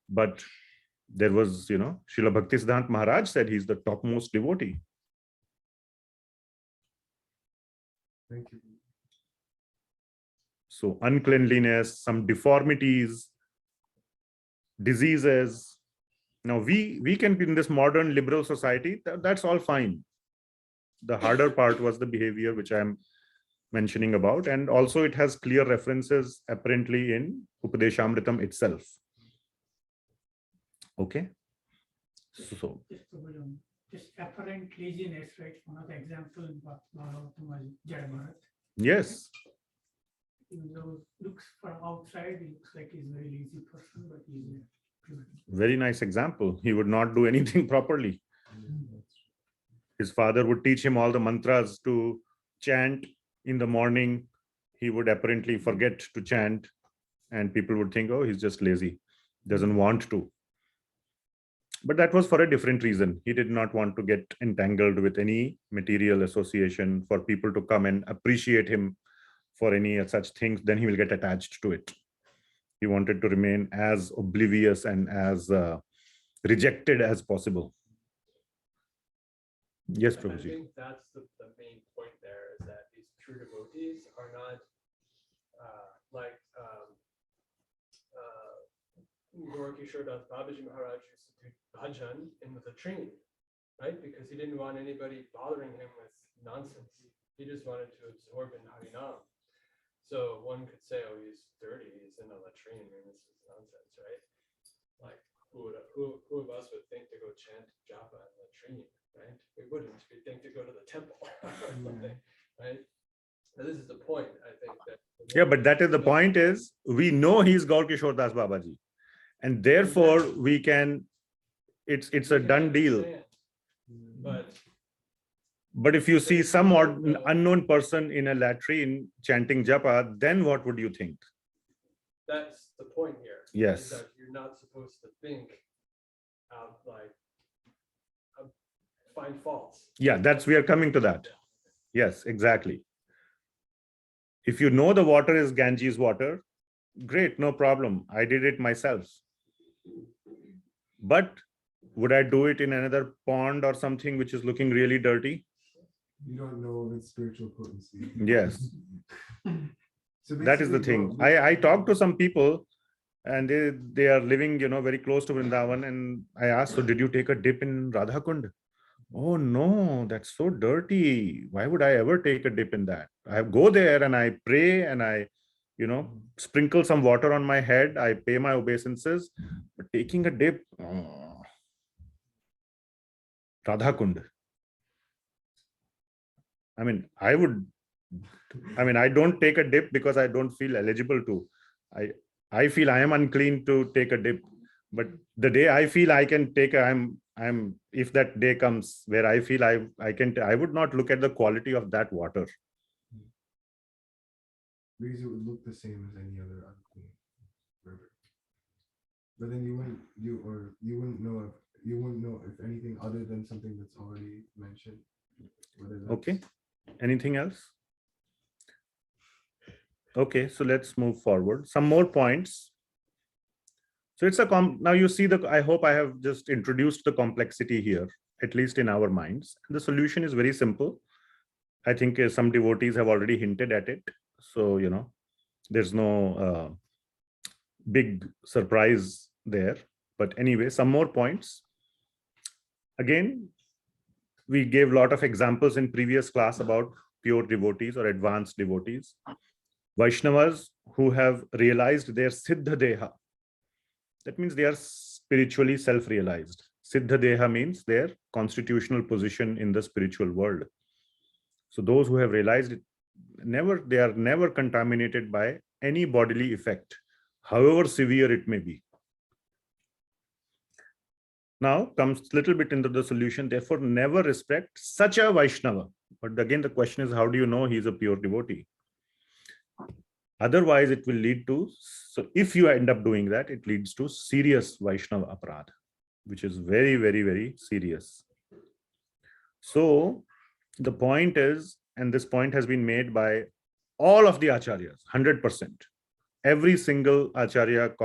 A: But there was, Srila Bhaktisiddhanta Maharaj said he's the topmost devotee.
D: Thank you.
A: So uncleanliness, some deformities, diseases. Now we can be in this modern liberal society, that's all fine. The harder part was the behavior which I'm mentioning about. And also it has clear references apparently in Upadeśāmṛtam itself. Okay. So
F: just apparent laziness, right? One of the examples in Bhagavatam was Jadabharat.
A: yes,
F: Even though looks from outside, it looks like he's a very lazy person, but he's a pure.
A: very nice example. He would not do anything properly. His father would teach him all the mantras to chant in the morning. he would apparently forget to chant, and people would think, oh, he's just lazy, doesn't want to. But that was for a different reason. He did not want to get entangled with any material association, for people to come and appreciate him for any such things, then he will get attached to it. He wanted to remain as oblivious and as rejected as possible. Yes,
G: I
A: Prabhuji.
G: think that's the main point there, is that these true devotees are not like Gaura Das Babaji Maharaj used to do bhajan in the train, right? Because he didn't want anybody bothering him with nonsense. He just wanted to absorb in Harinam. So one could say, oh, he's dirty, he's in a latrine, and this is nonsense, right? Like, who of us would think to go chant japa in a latrine, right? We wouldn't. We'd think to go to the temple or something, right? So this is the point, I think. That
A: Yeah, but that is the point, is we know he's Gaur Kishore Das Babaji, and therefore we can, it's a done deal. But if you see some unknown person in a latrine chanting japa, then what would you think?
G: That's the point here.
A: Yes.
G: Is that you're not supposed to think of find faults.
A: Yeah, we are coming to that. Yes, exactly. If you know the water is Ganges water, great, no problem. I did it myself. But would I do it in another pond or something which is looking really dirty?
D: You don't know its spiritual potency.
A: Yes.
D: So
A: That is the
D: basically,
A: thing. I talked to some people, and they are living, very close to Vrindavan, and I asked, so did you take a dip in Radha Kunda? Oh no, that's so dirty. Why would I ever take a dip in that? I go there and I pray and I, sprinkle some water on my head. I pay my obeisances. But taking a dip, Radha Kunda. I don't take a dip because I don't feel eligible to. I feel I am unclean to take a dip. But the day I feel I can take if that day comes where I feel I would not look at the quality of that water.
D: because it would look the same as any other unclean river. But then you wouldn't know if anything other than something that's already mentioned. Whether that's,
A: Okay. Anything else? Okay, so let's move forward. Some more points. So it's now you see I hope I have just introduced the complexity here, at least in our minds. The solution is very simple. I think some devotees have already hinted at it. So, there's no big surprise there. But anyway, some more points. Again, we gave a lot of examples in previous class about pure devotees or advanced devotees. Vaishnavas who have realized their Siddha Deha. That means they are spiritually self-realized. Siddha Deha means their constitutional position in the spiritual world. So those who have realized it, they are never contaminated by any bodily effect, however severe it may be. Now comes a little bit into the solution. Therefore, never respect such a Vaishnava. But again, the question is, how do you know he's a pure devotee? Otherwise, it will lead to, so if you end up doing that, it leads to serious Vaishnava aparadha, which is very, very, very serious. So the point is, and this point has been made by all of the acharyas, 100%. Every single acharya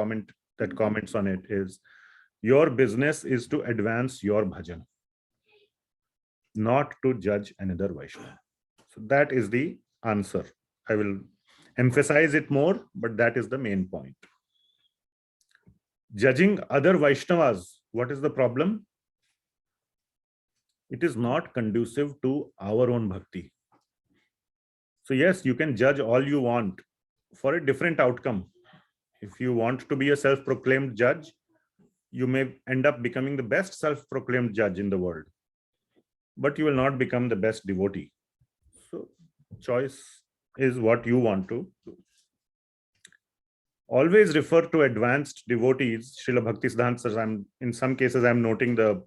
A: that comments on it is, your business is to advance your bhajan, not to judge another Vaishnava. So that is the answer. I will emphasize it more, but that is the main point. Judging other Vaishnavas, what is the problem? It is not conducive to our own bhakti. So yes, you can judge all you want for a different outcome. If you want to be a self-proclaimed judge, you may end up becoming the best self-proclaimed judge in the world, but you will not become the best devotee. So choice is what you want to do. Always refer to advanced devotees. Srila Bhaktisiddhanta says, in some cases, I'm noting the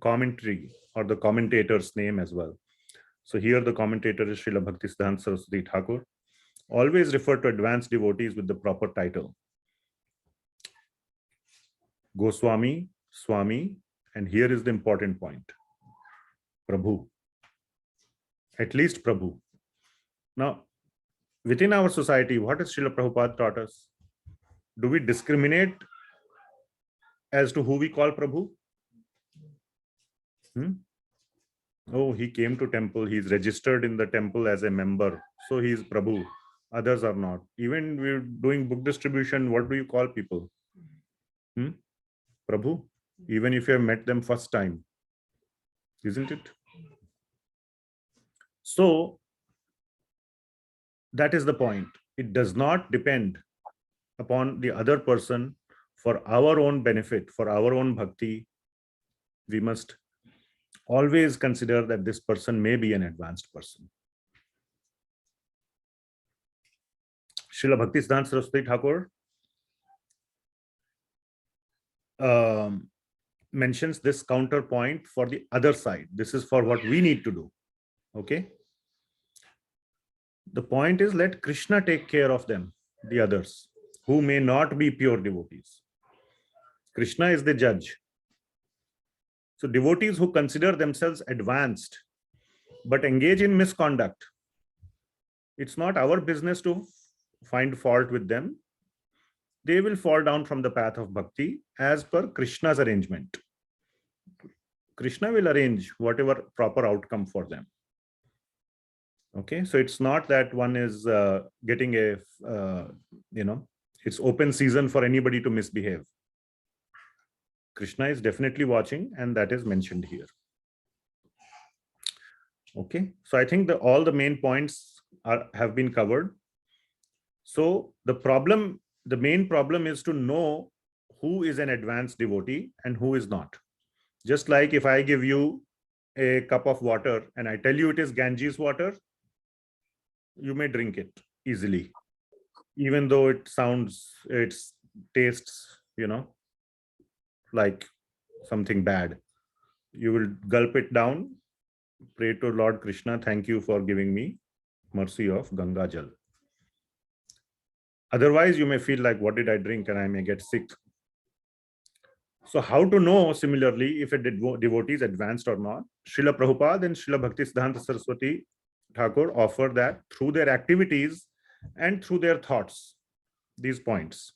A: commentary or the commentator's name as well. So here the commentator is Srila Bhaktisiddhanta Saraswati Thakur. always refer to advanced devotees with the proper title. Goswami, Swami, and here is the important point. Prabhu. At least Prabhu. Now, within our society, what has Srila Prabhupada taught us? Do we discriminate as to who we call Prabhu? Oh, he came to temple, he's registered in the temple as a member, so he is Prabhu. Others are not. Even we're doing book distribution, what do you call people? Prabhu, even if you have met them first time, isn't it? So that is the point. It does not depend upon the other person for our own benefit, for our own bhakti. We must always consider that this person may be an advanced person. Srila Bhaktisiddhanta Saraswati Thakur mentions this counterpoint for the other side. This is for what we need to do. Okay. The point is, let Krishna take care of them, the others, who may not be pure devotees. Krishna is the judge. So devotees who consider themselves advanced but engage in misconduct, it's not our business to find fault with them. They will fall down from the path of bhakti as per Krishna's arrangement. Krishna will arrange whatever proper outcome for them. Okay, so it's not that one is getting a, it's open season for anybody to misbehave. Krishna is definitely watching, and that is mentioned here. Okay, so I think all the main points have been covered. So the main problem is to know who is an advanced devotee and who is not. Just like if I give you a cup of water and I tell you it is Ganges water, you may drink it easily, even though it tastes, like something bad. You will gulp it down, pray to Lord Krishna, thank you for giving me mercy of Ganga Jal. Otherwise, you may feel like, what did I drink? And I may get sick. So how to know, similarly, if a devotee is advanced or not? Srila Prabhupada and Srila Bhaktisiddhanta Saraswati Thakur offer that through their activities and through their thoughts, these points.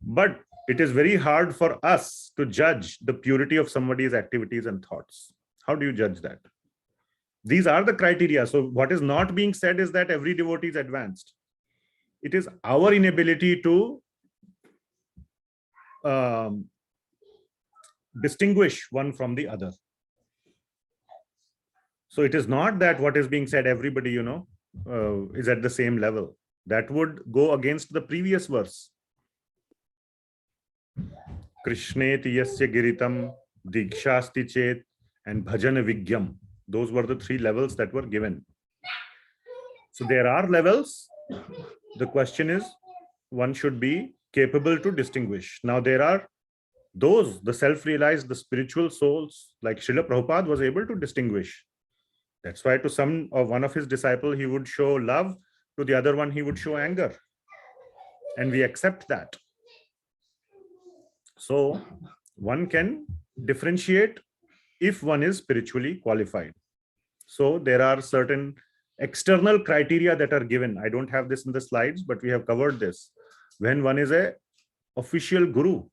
A: But it is very hard for us to judge the purity of somebody's activities and thoughts. How do you judge that? These are the criteria. So what is not being said is that every devotee is advanced. It is our inability to distinguish one from the other. So it is not that what is being said, everybody, is at the same level. That would go against the previous verse. Krishneti yasya giritam, dikshasti chet, and bhajana vigyam. Those were the 3 levels that were given. So there are levels. The question is, one should be capable to distinguish. Now there are those, the self-realized, the spiritual souls, like Srila Prabhupada was able to distinguish. That's why to one of his disciples, he would show love, to the other one, he would show anger. And we accept that. So one can differentiate if one is spiritually qualified. So there are certain external criteria that are given. I don't have this in the slides, but we have covered this. When one is an official guru,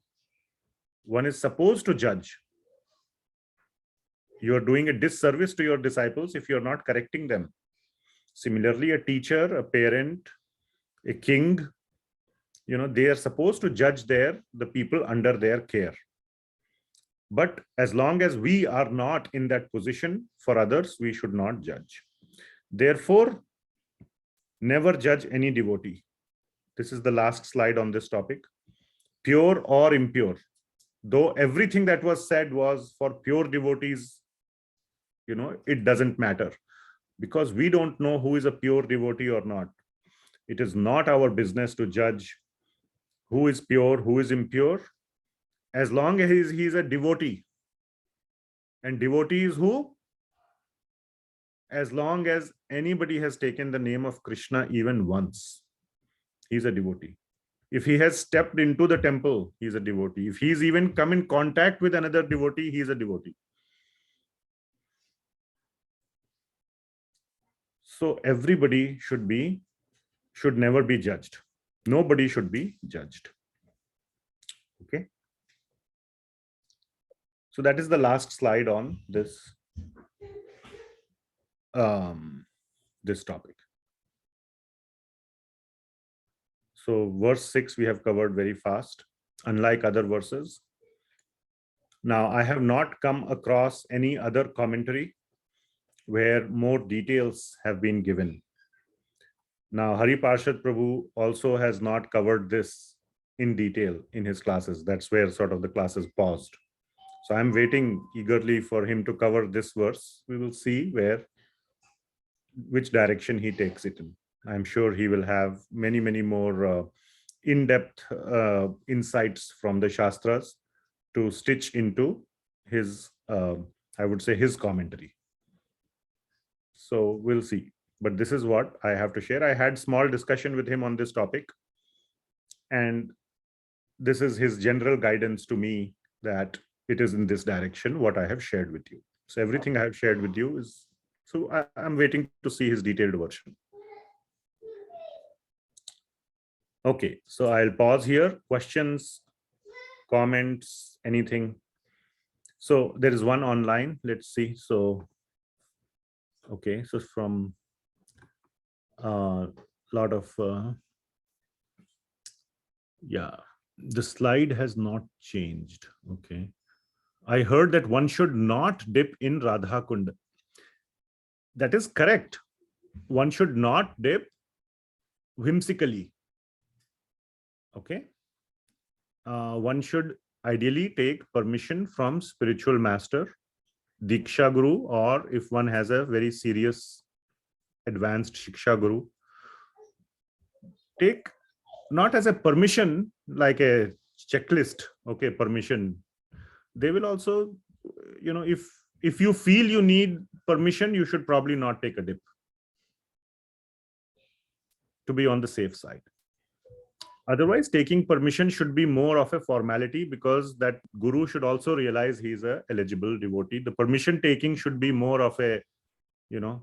A: one is supposed to judge. You are doing a disservice to your disciples if you're not correcting them. Similarly, a teacher, a parent, a king, they are supposed to judge the people under their care. But as long as we are not in that position for others, we should not judge. Therefore, never judge any devotee. This is the last slide on this topic. Pure or impure. Though everything that was said was for pure devotees, it doesn't matter, because we don't know who is a pure devotee or not. It is not our business to judge who is pure, who is impure, as long as he is a devotee. And devotee is who? as long as anybody has taken the name of Krishna even once, he's a devotee. If he has stepped into the temple, he's a devotee. If he's even come in contact with another devotee, he's a devotee. So everybody should never be judged. Nobody should be judged. Okay. So that is the last slide on this, this topic. So verse 6 we have covered very fast, unlike other verses. Now I have not come across any other commentary where more details have been given. Now Hari Parshad Prabhu also has not covered this in detail in his classes. That's where sort of the classes paused. So I'm waiting eagerly for him to cover this verse. We will see which direction he takes it in. I'm sure he will have many more in-depth insights from the Shastras to stitch into his, I would say, his commentary. So we'll see. But this is what I have to share. I had small discussion with him on this topic. And this is his general guidance to me that it is in this direction, what I have shared with you. So everything I have shared with you is, so I'm waiting to see his detailed version. Okay, so I'll pause here. Questions, comments, anything? So there is one online. Let's see. So, okay, so from a lot of, yeah, the slide has not changed. Okay. I heard that one should not dip in Radha Kunda. That is correct. One should not dip whimsically. Okay. One should ideally take permission from spiritual master, Diksha Guru, or if one has a very serious advanced Shiksha Guru, take not as a permission, like a checklist, okay, permission. They will also, you know, if you feel you need permission, you should probably not take a dip to be on the safe side. Otherwise, taking permission should be more of a formality, because that guru should also realize he's a eligible devotee. The permission taking should be more of a, you know,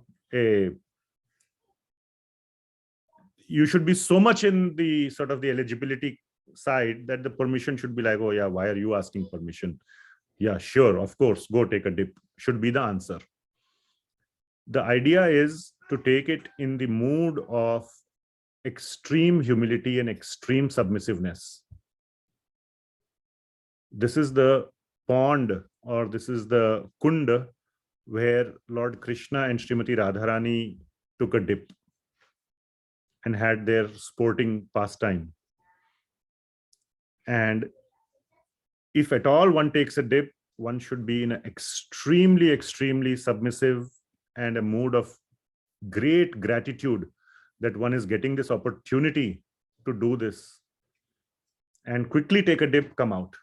A: you should be so much in the sort of the eligibility side that the permission should be like, oh yeah, why are you asking permission? Yeah, sure, of course, go take a dip, should be the answer. The idea is to take it in the mood of extreme humility and extreme submissiveness. This is the pond, or this is the kunda where Lord Krishna and Srimati Radharani took a dip and had their sporting pastime. And if at all one takes a dip, one should be in an extremely submissive and a mood of great gratitude that one is getting this opportunity to do this, and quickly take a dip, come out.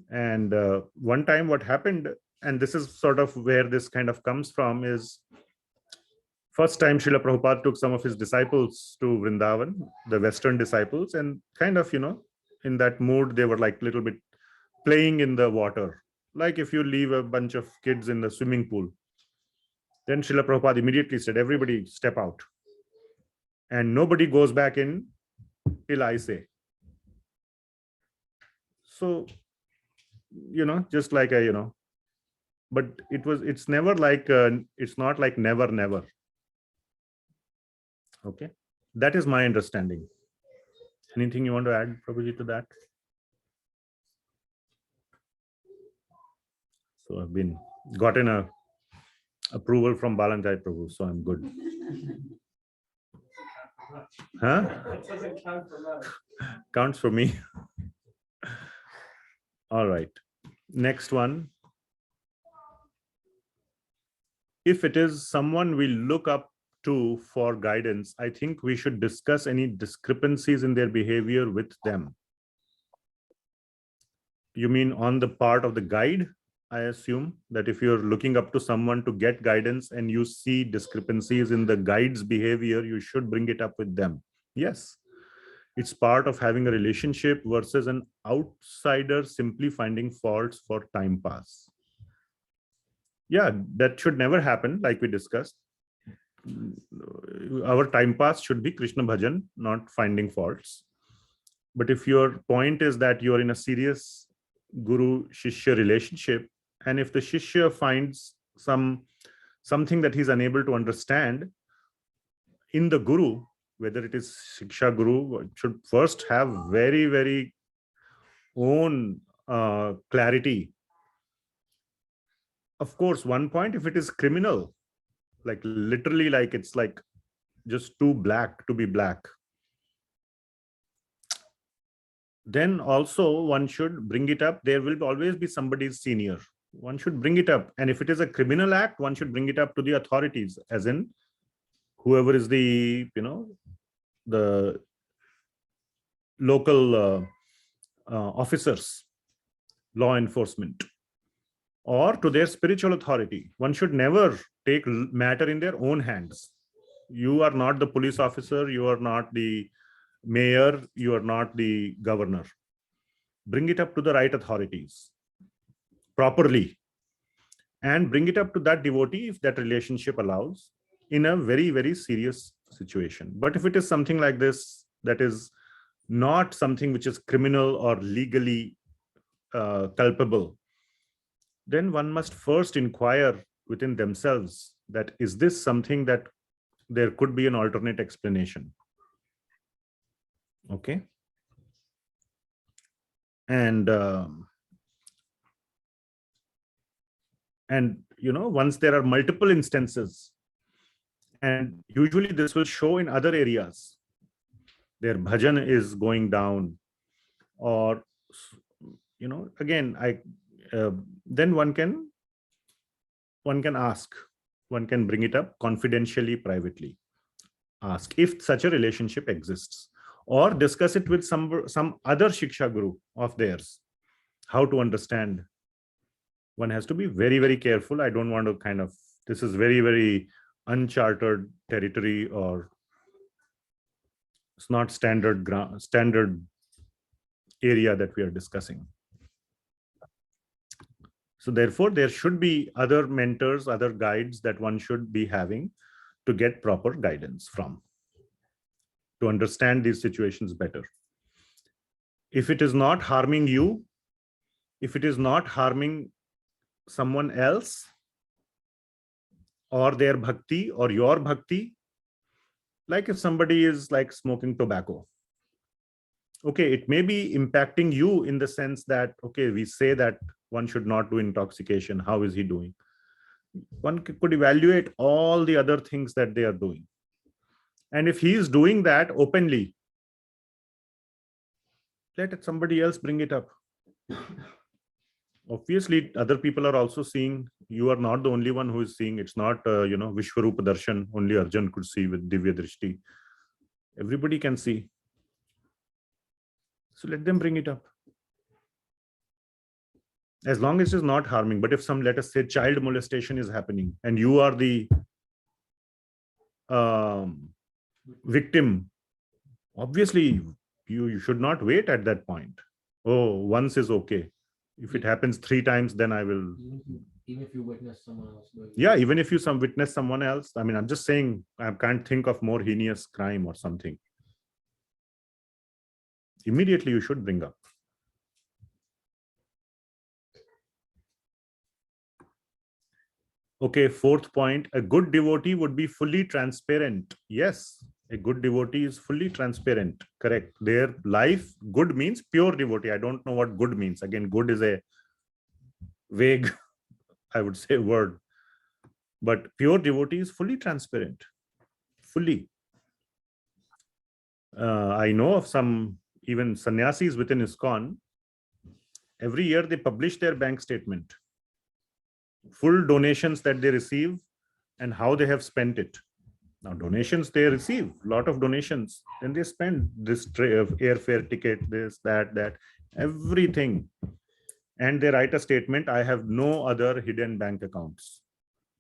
A: And one time what happened, and this is sort of where this kind of comes from, is first time Srila Prabhupada took some of his disciples to Vrindavan, the Western disciples, and kind of, you know, in that mood, they were like a little bit playing in the water. Like if you leave a bunch of kids in the swimming pool, then Srila Prabhupada immediately said, everybody step out. And nobody goes back in till I say. So, you know, just like a, you know, but it's never like, it's not like never. Okay. That is my understanding. Anything you want to add, Prabhuji, to that? So I've gotten a approval from Balanjai Prabhu, so I'm good. Huh?
G: It doesn't count for much.
A: Counts for me. All right. Next one. If it is someone we look up to for guidance, I think we should discuss any discrepancies in their behavior with them. You mean on the part of the guide I assume that if you're looking up to someone to get guidance and you see discrepancies in the guide's behavior, you should bring it up with them. Yes, it's part of having a relationship versus an outsider simply finding faults for time pass. Yeah, that should never happen, like we discussed. Our time pass should be Krishna bhajan, not finding faults. But if your point is that you're in a serious guru shishya relationship, and if the shishya finds something that he's unable to understand in the guru, whether it is shiksha guru, should first have very, very own clarity. Of course, one point, if it is criminal, like literally, like it's like just too black to be black, then also one should bring it up. There will always be somebody's senior. One should bring it up. And if it is a criminal act, one should bring it up to the authorities, as in whoever is the, the local officers, law enforcement, or to their spiritual authority. One should never take matter in their own hands. You are not the police officer. You are not the mayor. You are not the governor. Bring it up to the right authorities properly, and bring it up to that devotee if that relationship allows, in a very, very serious situation. But if it is something like this, that is not something which is criminal or legally culpable, then one must first inquire within themselves that is this something that there could be an alternate explanation. Okay. And once there are multiple instances, and usually this will show in other areas, their bhajan is going down, or again, then one can ask, one can bring it up confidentially, privately, ask if such a relationship exists, or discuss it with some other shiksha guru of theirs, how to understand. One has to be very, very careful. I don't want to this is very, very uncharted territory, or it's not standard area that we are discussing. So therefore, there should be other mentors, other guides that one should be having to get proper guidance from, to understand these situations better. If it is not harming you, if it is not harming someone else, or their bhakti, or your bhakti, like if somebody is like smoking tobacco, okay, it may be impacting you in the sense that, okay, we say that one should not do intoxication. How is he doing? One could evaluate all the other things that they are doing. And if he is doing that openly, let somebody else bring it up. Obviously, other people are also seeing. You are not the only one who is seeing. It's not, Vishwarupa Darshan, only Arjun could see with Divya Drishti. Everybody can see. So let them bring it up. As long as it is not harming. But if let us say, child molestation is happening, and you are the victim, obviously, you should not wait at that point. Oh, once is okay. If it happens 3 times, then I will.
E: Even if you witness someone else doing it.
A: Yeah, even if you witness someone else. I mean, I'm just saying, I can't think of more heinous crime or something. Immediately, you should bring up. Okay, 4th point, a good devotee would be fully transparent. Yes, a good devotee is fully transparent. Correct. Their life, good means pure devotee. I don't know what good means. Again, good is a vague, I would say, word. But pure devotee is fully transparent. Fully. I know of some even sannyasis within ISKCON. Every year they publish their bank statement. Full donations that they receive and how they have spent it. Now, donations they receive, a lot of donations, then they spend this airfare ticket, this, that, everything. and they write a statement, I have no other hidden bank accounts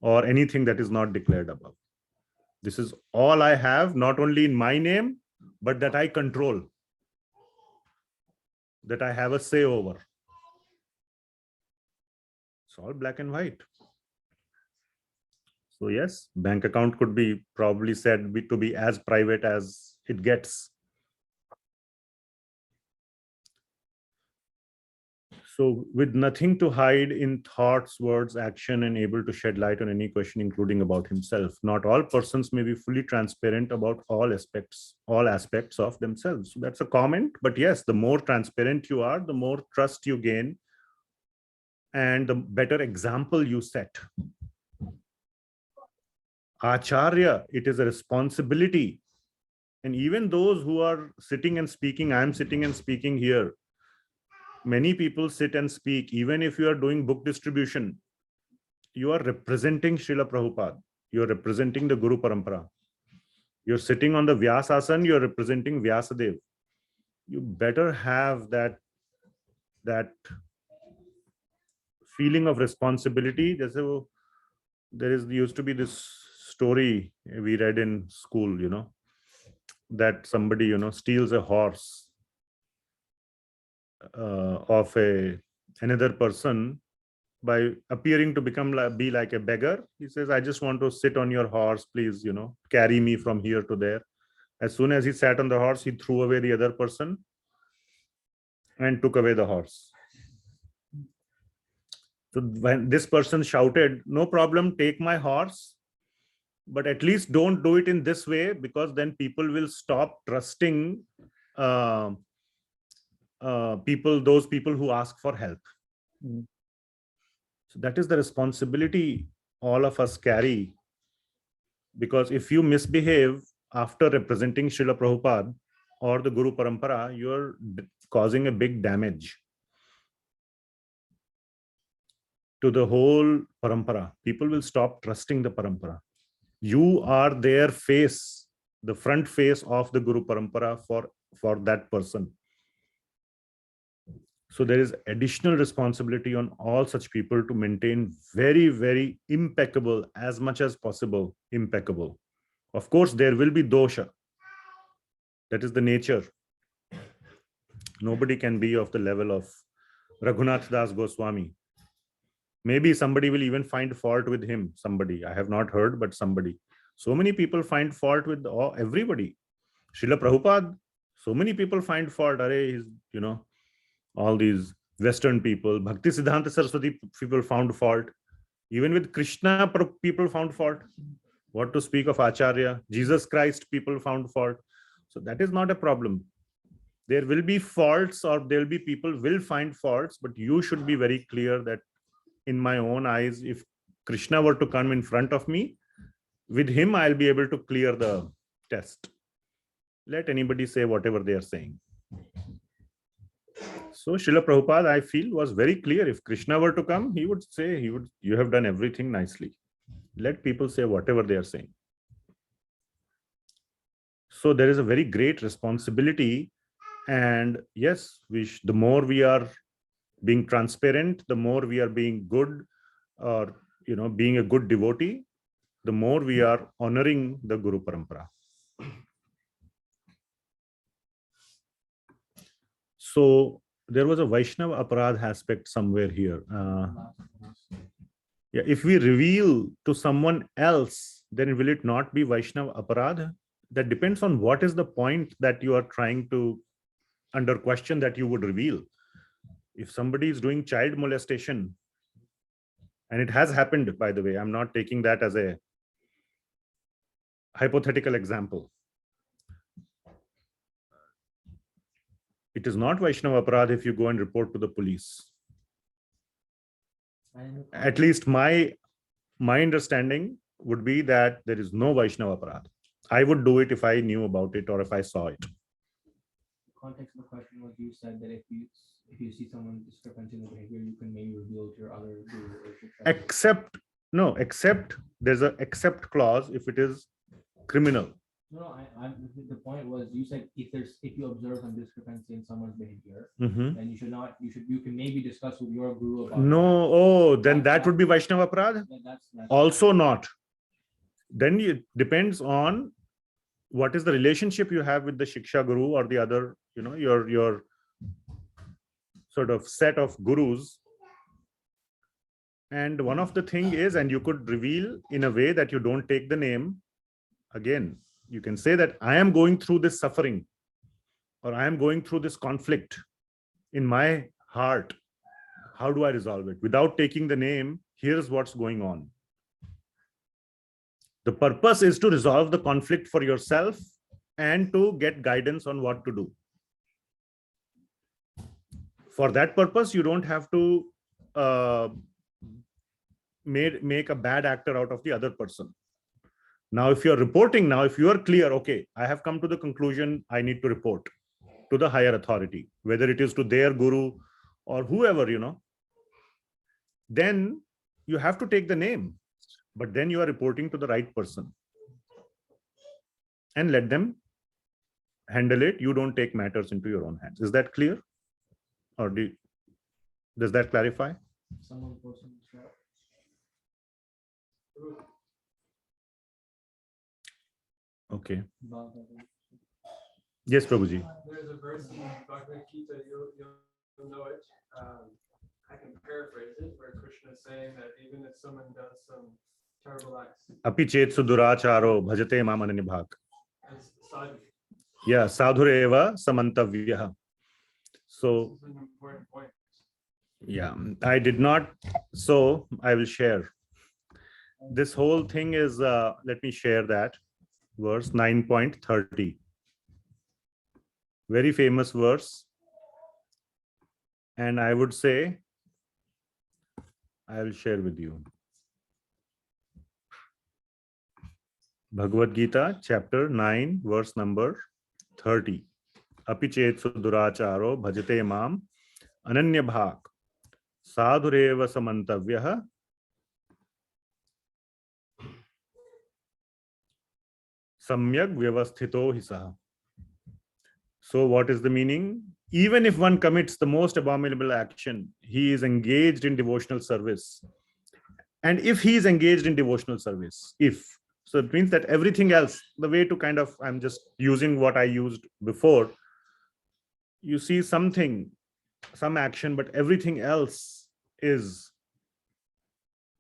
A: or anything that is not declared above. This is all I have, not only in my name, but that I control, that I have a say over. It's all black and white. So yes, bank account could be probably said to be as private as it gets. So with nothing to hide in thoughts, words, action, and able to shed light on any question, including about himself. Not all persons may be fully transparent about all aspects of themselves. So that's a comment, but yes, the more transparent you are, the more trust you gain and the better example you set. Acharya, it is a responsibility. And even those who are sitting and speaking, I am sitting and speaking here. Many people sit and speak. Even if you are doing book distribution, you are representing Srila Prabhupada. You are representing the Guru Parampara. You're sitting on the Vyasasana, you're representing Vyasadev. You better have that feeling of responsibility. There used to be this story we read in school, that somebody, steals a horse of another person by appearing to be like a beggar. He says, I just want to sit on your horse, please, carry me from here to there. As soon as he sat on the horse, he threw away the other person and took away the horse. So when this person shouted, no problem, take my horse, but at least don't do it in this way, because then people will stop trusting those people who ask for help. So that is the responsibility all of us carry, because if you misbehave after representing Srila Prabhupada or the Guru Parampara, you're causing a big damage to the whole Parampara. People will stop trusting the Parampara. You are their face, the front face of the Guru Parampara for that person. So there is additional responsibility on all such people to maintain very, very impeccable, as much as possible, impeccable. Of course, there will be dosha. That is the nature. Nobody can be of the level of Raghunath Das Goswami. Maybe somebody will even find fault with him. Somebody, I have not heard, but somebody. So many people find fault with everybody. Srila Prabhupada, so many people find fault. He's, all these Western people, Bhaktisiddhanta Saraswati people found fault. Even with Krishna, people found fault. What to speak of Acharya? Jesus Christ, people found fault. So that is not a problem. There will be faults, or there will be people will find faults, but you should be very clear that in my own eyes, if Krishna were to come in front of me, with him, I'll be able to clear the test. Let anybody say whatever they are saying. So Srila Prabhupada, I feel, was very clear. If Krishna were to come, he would say, you have done everything nicely. Let people say whatever they are saying. So there is a very great responsibility. And yes, the more we are being transparent, the more we are being good, or being a good devotee, the more we are honoring the Guru Parampara. So there was a Vaishnava aparadha aspect somewhere here. If we reveal to someone else, then will it not be Vaishnava aparadha? That depends on what is the point that you are trying to under question that you would reveal. If somebody is doing child molestation, and it has happened, by the way, I'm not taking that as a hypothetical example. It is not Vaishnava aparadha if you go and report to the police. At least my understanding would be that there is no Vaishnava aparadha. I would do it if I knew about it or if I saw it.
E: The context of the question was, you said that if you see someone discrepancy in the behavior, you can maybe reveal to your other guru or
A: Except there's a except clause if it is criminal.
E: No, the point was, you said if you observe some discrepancy in someone's behavior,
A: Mhm.
E: then you can maybe discuss with your guru about
A: No, oh, then that would be Vaishnava Aparadha.
E: that. That's
A: Also not. Then it depends on what is the relationship you have with the Shiksha Guru or the other, your sort of set of gurus. And one of the thing is, and you could reveal in a way that you don't take the name. Again, you can say that I am going through this suffering, or I am going through this conflict in my heart. How do I resolve it? Without taking the name, here's what's going on. The purpose is to resolve the conflict for yourself and to get guidance on what to do. For that purpose, you don't have to make a bad actor out of the other person. Now, if you're reporting now, if you are clear, okay, I have come to the conclusion I need to report to the higher authority, whether it is to their guru or whoever, then you have to take the name, but then you are reporting to the right person and let them handle it. You don't take matters into your own hands. Is that clear? Or does that clarify?
E: someone posted in the chat.
A: Okay.
E: Bhagavad.
A: Yes, Prabhuji.
G: There's a verse in Bhagavad Gita, you'll know it. I can paraphrase it, where Krishna is saying that even if someone does some terrible acts,
A: Api chet suduracharo bhajate mam ananibhak.
G: as sadhu,
A: Yeah, sadhureva samantavyaha. So,
G: this is an important point.
A: yeah, I did not. So I will share. This whole thing is, let me share that. Verse 9.30. Very famous verse. And I would say, I will share with you. Bhagavad Gita, chapter 9, verse number 30. Api chet suduracharo bhajate mam ananya bhak sadhureva samantavyah samyak vyavasthito hi saha. So what is the meaning? Even if one commits the most abominable action, he is engaged in devotional service. And if he is engaged in devotional service, so it means that everything else, the way to kind of, I'm just using what I used before, you see some action, but everything else is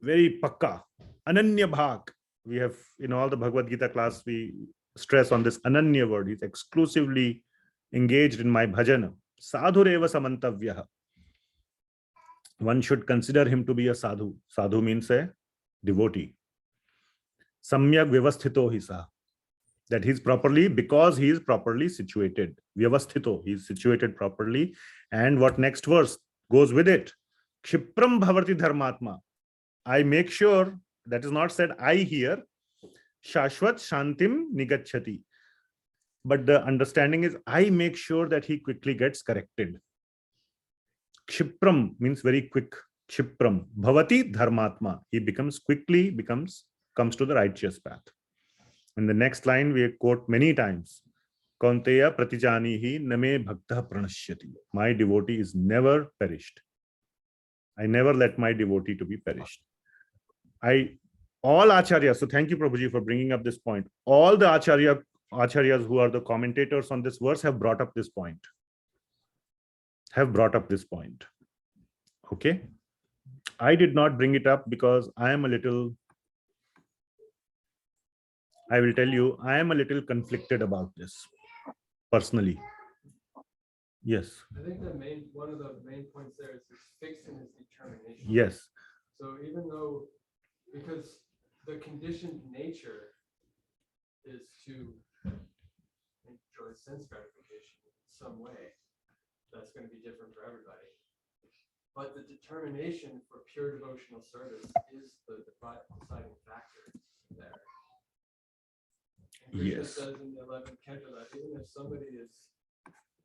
A: very pakka. Ananya bhak. We have, in all the Bhagavad Gita class, we stress on this ananya word. He's exclusively engaged in my bhajana. Sadhureva samantavyah. One should consider him to be a sadhu. Sadhu means a devotee. Samyak vyavasthito hi saha. That because he is properly situated. Vyavasthito, he is situated properly. And what next verse goes with it? Kshipram bhavarti dharmatma. I make sure, that is not said I here. Shashvat shantim nigachati. But the understanding is I make sure that he quickly gets corrected. Kshipram means very quick. Kshipram. Bhavati dharmatma. He comes to the righteous path. In the next line, we quote many times. Kaunteya pratijanihi name bhaktah pranashyati. My devotee is never perished. I never let my devotee to be perished. All acharyas, so thank you, Prabhuji, for bringing up this point. All the acharyas who are the commentators on this verse have brought up this point. Okay. I did not bring it up because I will tell you, I am a little conflicted about this personally. Yes.
G: I think one of the main points there is fixed in his determination.
A: Yes.
G: So because the conditioned nature is to enjoy sense gratification in some way, that's going to be different for everybody. But the determination for pure devotional service is the deciding factor there. And Krishna
A: Yes.
G: says in the 11th canto that even if somebody is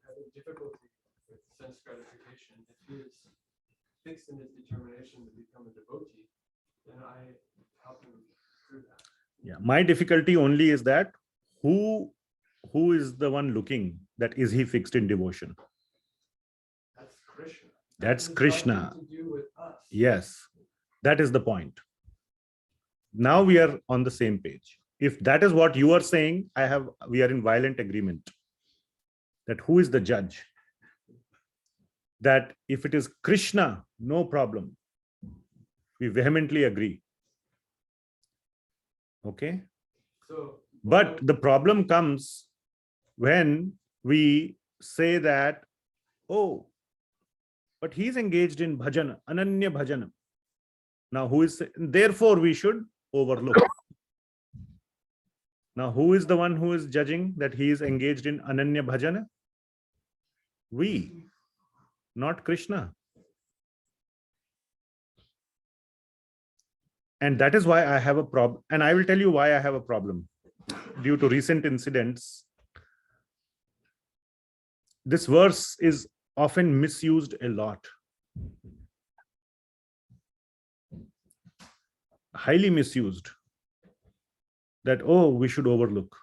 G: having difficulty with sense gratification, if he is fixed in his determination to become a devotee, then I help him through that.
A: Yeah. My difficulty only is that who is the one looking? That is he fixed in devotion?
G: That's Krishna.
A: That's
G: That has
A: Krishna.
G: nothing to do with us.
A: Yes, that is the point. Now we are on the same page. If that is what you are saying, we are in violent agreement. That who is the judge? That if it is Krishna, no problem. We vehemently agree. Okay?
G: So,
A: But the problem comes when we say that, oh, but he's engaged in bhajana, ananya bhajana. Now therefore we should overlook. Now who is the one who is judging that he is engaged in ananya bhajana? We, not Krishna. And that is why I have a problem. And I will tell you why I have a problem. Due to recent incidents, this verse is often misused a lot. Highly misused. That, oh, we should overlook.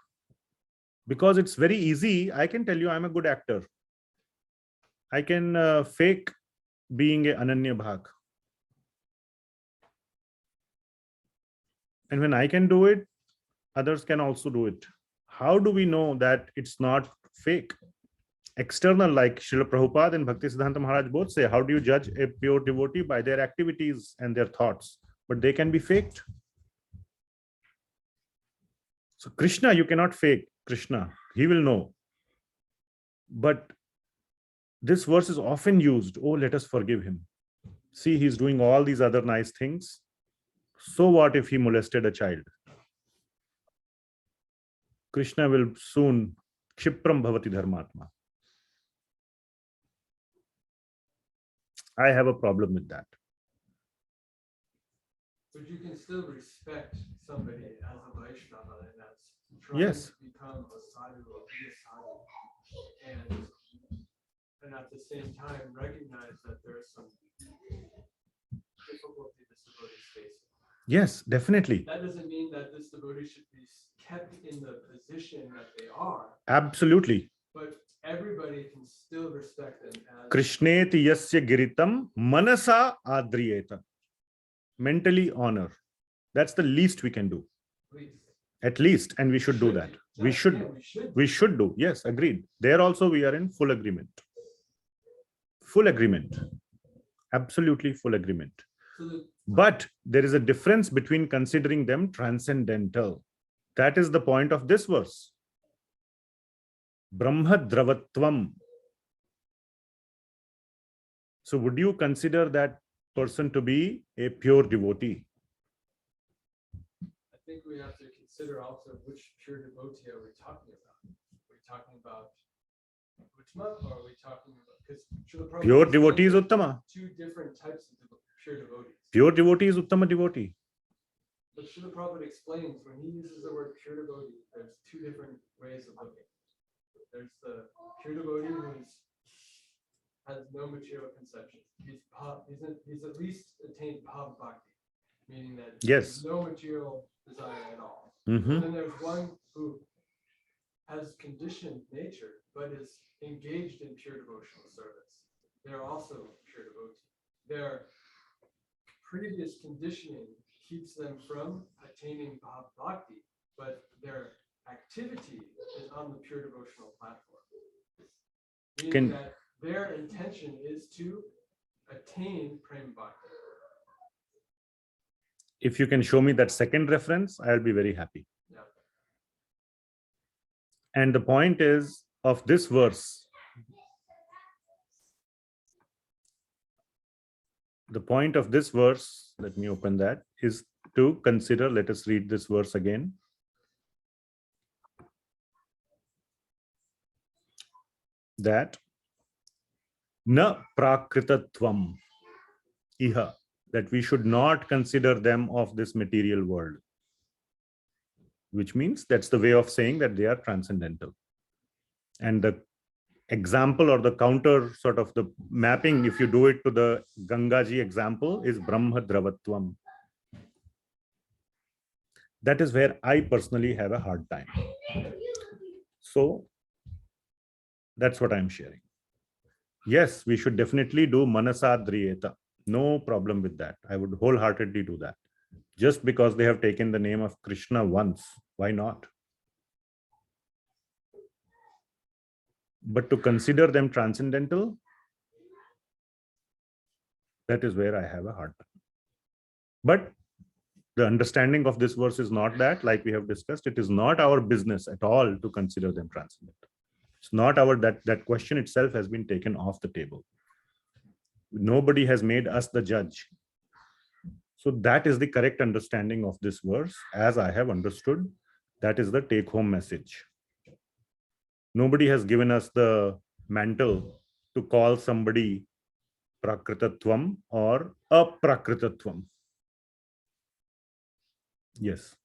A: Because it's very easy. I can tell you I'm a good actor. I can fake being a Ananya Bhag. And when I can do it, others can also do it. How do we know that it's not fake? External, like Srila Prabhupada and Bhaktisiddhanta Maharaj both say, how do you judge a pure devotee? By their activities and their thoughts. But they can be faked. So Krishna, you cannot fake Krishna. He will know. But this verse is often used. Oh, let us forgive him. See, he's doing all these other nice things. So what if he molested a child? Krishna will soon kshipram bhavati dharmatma. I have a problem with that.
G: but you can still respect somebody as a Vaishnava and that's trying
A: Yes.
G: to become a sadhu or be a sadhu. And at the same time recognize that there's some difficulty this devotee is facing.
A: Yes, definitely.
G: That doesn't mean that this devotee should be kept in the position that they are,
A: Absolutely.
G: but everybody can still respect them as
A: Krishneti yasya giritam manasa adriyeta. Mentally honor. That's the least we can do.
G: please.
A: At least. And we should do that. We should do. Yes, agreed. There also we are in full agreement. Full agreement. Absolutely full agreement.
G: So
A: But there is a difference between considering them transcendental. That is the point of this verse. Brahma dravatvam. So would you consider that person to be a pure devotee?
G: I think we have to consider also which pure devotee are we talking about? Are we talking about Uttama or are we talking about, because
A: Pure devotee is Uttama.
G: two different types of pure devotees.
A: Pure devotee is Uttama devotee.
G: But Srila Prabhupada explains when he uses the word pure devotee, there's two different ways of looking. There's the pure devotee who has no material conception. He's at least attained bhav bhakti, meaning that
A: Yes.
G: there's no material desire at all.
A: Mhm.
G: And then there's one who has conditioned nature, but is engaged in pure devotional service. They're also pure devotees. Their previous conditioning keeps them from attaining bhav bhakti, but their activity is on the pure devotional platform. Meaning that their intention is to attain prem bhakti.
A: If you can show me that second reference, I'll be very happy.
G: Yeah.
A: And the point is of this verse. The point of this verse, let me open that, is to consider, let us read this verse again. That na prakritatvam iha, that we should not consider them of this material world. Which means that's the way of saying that they are transcendental. And the example or the counter sort of the mapping, if you do it to the Gangaji example, is Brahma Dravatvam. That is where I personally have a hard time. So that's what I'm sharing. Yes, we should definitely do manasadriyeta. No problem with that. I would wholeheartedly do that. Just because they have taken the name of Krishna once, why not? But to consider them transcendental, that is where I have a hard time. But the understanding of this verse is not that, like we have discussed, it is not our business at all to consider them transcendental. It's not our, that question itself has been taken off the table. Nobody has made us the judge. So that is the correct understanding of this verse, as I have understood. That is the take-home message. Nobody has given us the mantle to call somebody prakritatvam or aprakrritatvam. Yes.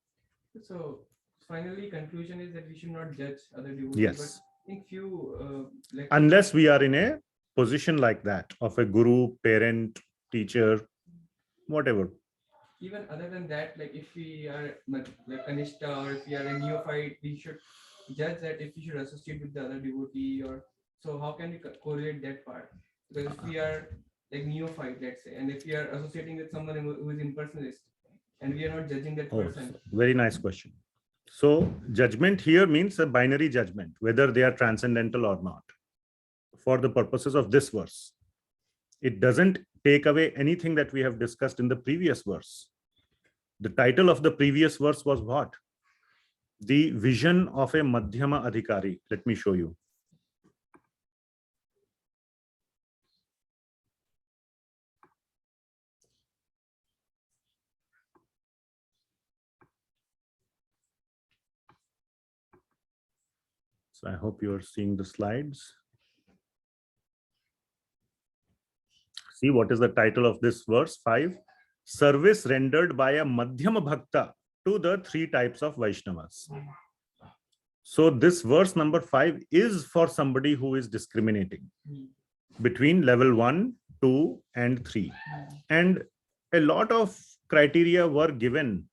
E: So finally, conclusion is that we should not judge other devotees.
A: Yes.
E: But I think few
A: Unless we are in a position like that of a guru, parent, teacher, whatever.
E: Even other than that, like if we are like kanishtha or if we are a neophyte, we should judge that if we should associate with the other devotee, or so how can we correlate that part? Because if we are like neophyte, let's say, and if we are associating with someone who is impersonalist, and we are not judging that person.
A: Very nice question. So judgment here means a binary judgment, whether they are transcendental or not. For the purposes of this verse, it doesn't take away anything that we have discussed in the previous verse. The title of the previous verse was what? The vision of a Madhyama Adhikari. Let me show you. So I hope you are seeing the slides. See, what is the title of this verse? 5. Service rendered by a Madhyama Bhakta to the 3 types of Vaishnavas. So this verse number 5 is for somebody who is discriminating between level 1, 2, and 3. And a lot of criteria were given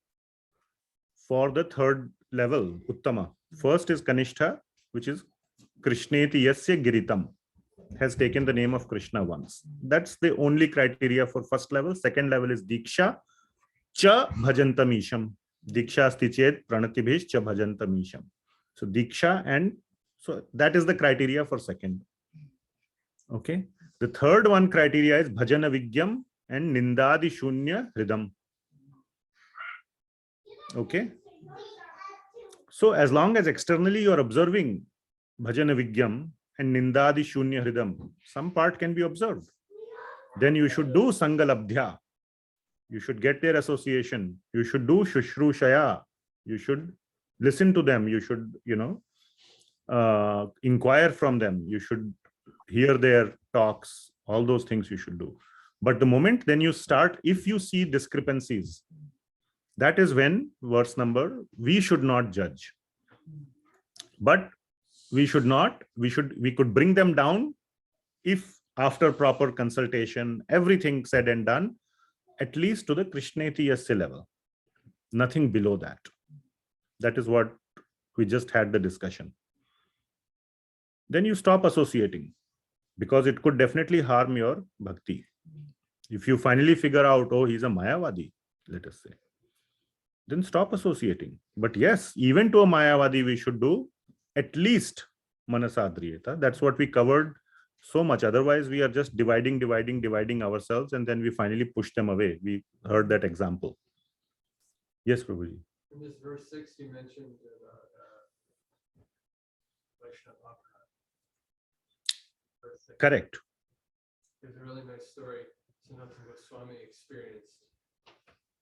A: for the 3rd level, Uttama. First is kanishtha, which is Krishneti Yasya Giritam, has taken the name of Krishna once. That's the only criteria for 1st level. 2nd level is Diksha, Cha Bhajantamisham. Diksha asti ched pranatibhish cha bhajantamisham. So Diksha, and so that is the criteria for 2nd. Okay. The 3rd one criteria is Bhajana Vigyam and Nindadi Shunya Hridam. Okay. So as long as externally you are observing Bhajana Vigyam and Nindadi Shunya Hridam, some part can be observed. Then you should do Sangalabdhya. You should get their association. You should do Shushrushaya. You should listen to them. You should, inquire from them. You should hear their talks. All those things you should do. But the moment then you start, if you see discrepancies, that is when we should not judge. But we could bring them down if after proper consultation, everything said and done, at least to the Krishneti Yasya level. Nothing below that. That is what we just had the discussion. Then you stop associating, because it could definitely harm your bhakti. If you finally figure out, oh, he's a Mayavadi, let us say, then stop associating. But yes, even to a Mayavadi, we should do at least Manasadriyeta. That's what we covered so much. Otherwise, we are just dividing ourselves, and then we finally push them away. We heard that example. Yes, Prabhuji.
G: In this verse 6, you mentioned about Vaishnava opera. Verse 6.
A: Correct.
G: There's a really nice story Sanatana Goswami experienced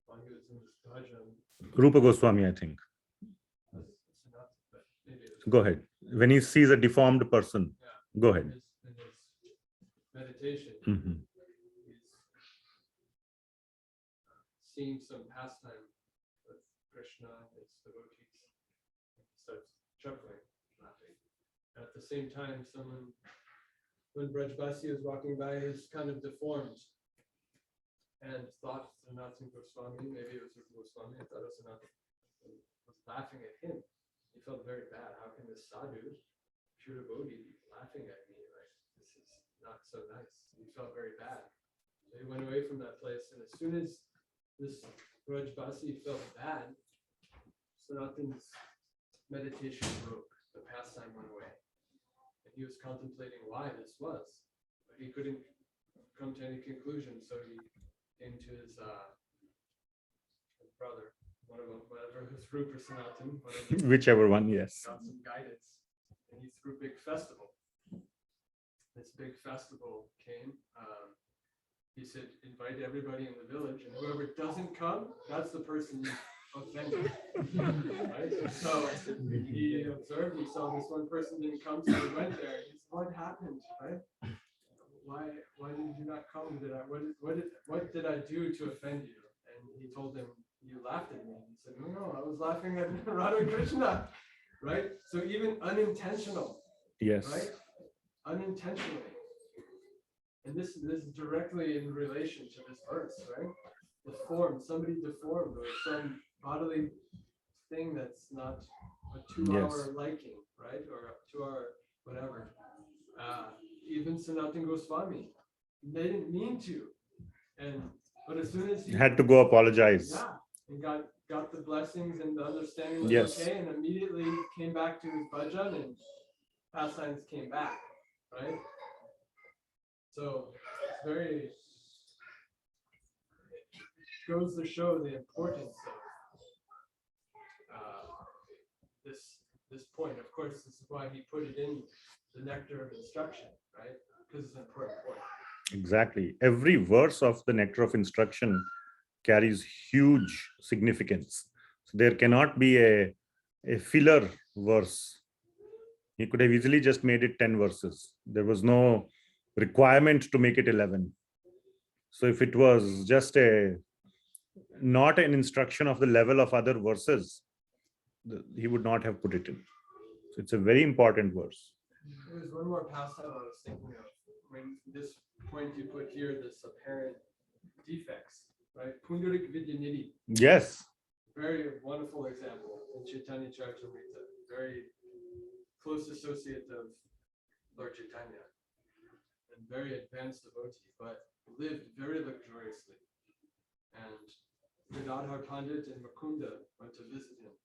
G: while he was in this bhajan.
A: Rupa Goswami, I think. Go ahead. When he sees a deformed person, go ahead.
G: In his meditation, he's seeing some pastime with Krishna and his devotees. He starts chuckling, laughing. At the same time, when Brajbasi was walking by, he's kind of deformed and thought Sanatana Goswami, maybe it was Rupa Goswami, I thought it was Sanatana, was laughing at him. He felt very bad. How can this sadhu, pure devotee, laughing at me, like, this is not so nice. He felt very bad. So he went away from that place, and as soon as this Rajbasi felt bad, Sanatana's meditation broke, the pastime went away. And he was contemplating why this was, but he couldn't come to any conclusion, so he came to his brother, one of them, whatever, his group or Sanatan, whatever,
A: Whichever one, yes.
G: got some guidance, and he threw a big festival. This big festival came. He said, invite everybody in the village, and whoever doesn't come, that's the person you offended. Right? So he observed, he saw this one person didn't come, so he went there. He said, what happened? Right? Why did you not come? What did I do to offend you? And he told him, you laughed at me. He said, no, I was laughing at Radha Krishna. Right? So even unintentional.
A: Yes.
G: Right? Unintentionally. And this is directly in relation to this verse, right? Deformed, somebody deformed, or some bodily thing that's not a 2-hour liking, right? Or a 2-hour whatever. Even Sanatana Goswami, they didn't mean to. But as soon as he
A: Had to go apologize.
G: yeah, and got the blessings and the understanding was
A: Yes.
G: okay, and immediately came back to his bhajan and pastimes came back, right? So it's very goes to show the importance of this point. Of course, this is why he put it in the nectar of instruction, right? Because it's an important point.
A: Exactly. Every verse of the nectar of instruction carries huge significance. So there cannot be a filler verse. He could have easily just made it 10 verses. There was no requirement to make it 11. So if it was just not an instruction of the level of other verses, he would not have put it in. So it's a very important verse.
G: There's one more pastime I was thinking of. When this point you put here, this apparent defects, right? Pundarik Vidyanidhi.
A: Yes.
G: Very wonderful example in Chaitanya Charitamrita. Very close associate of Lord Chaitanya. And very advanced devotee, but lived very luxuriously. And Gadadhar Pandita and Ma Ganga went to visit him.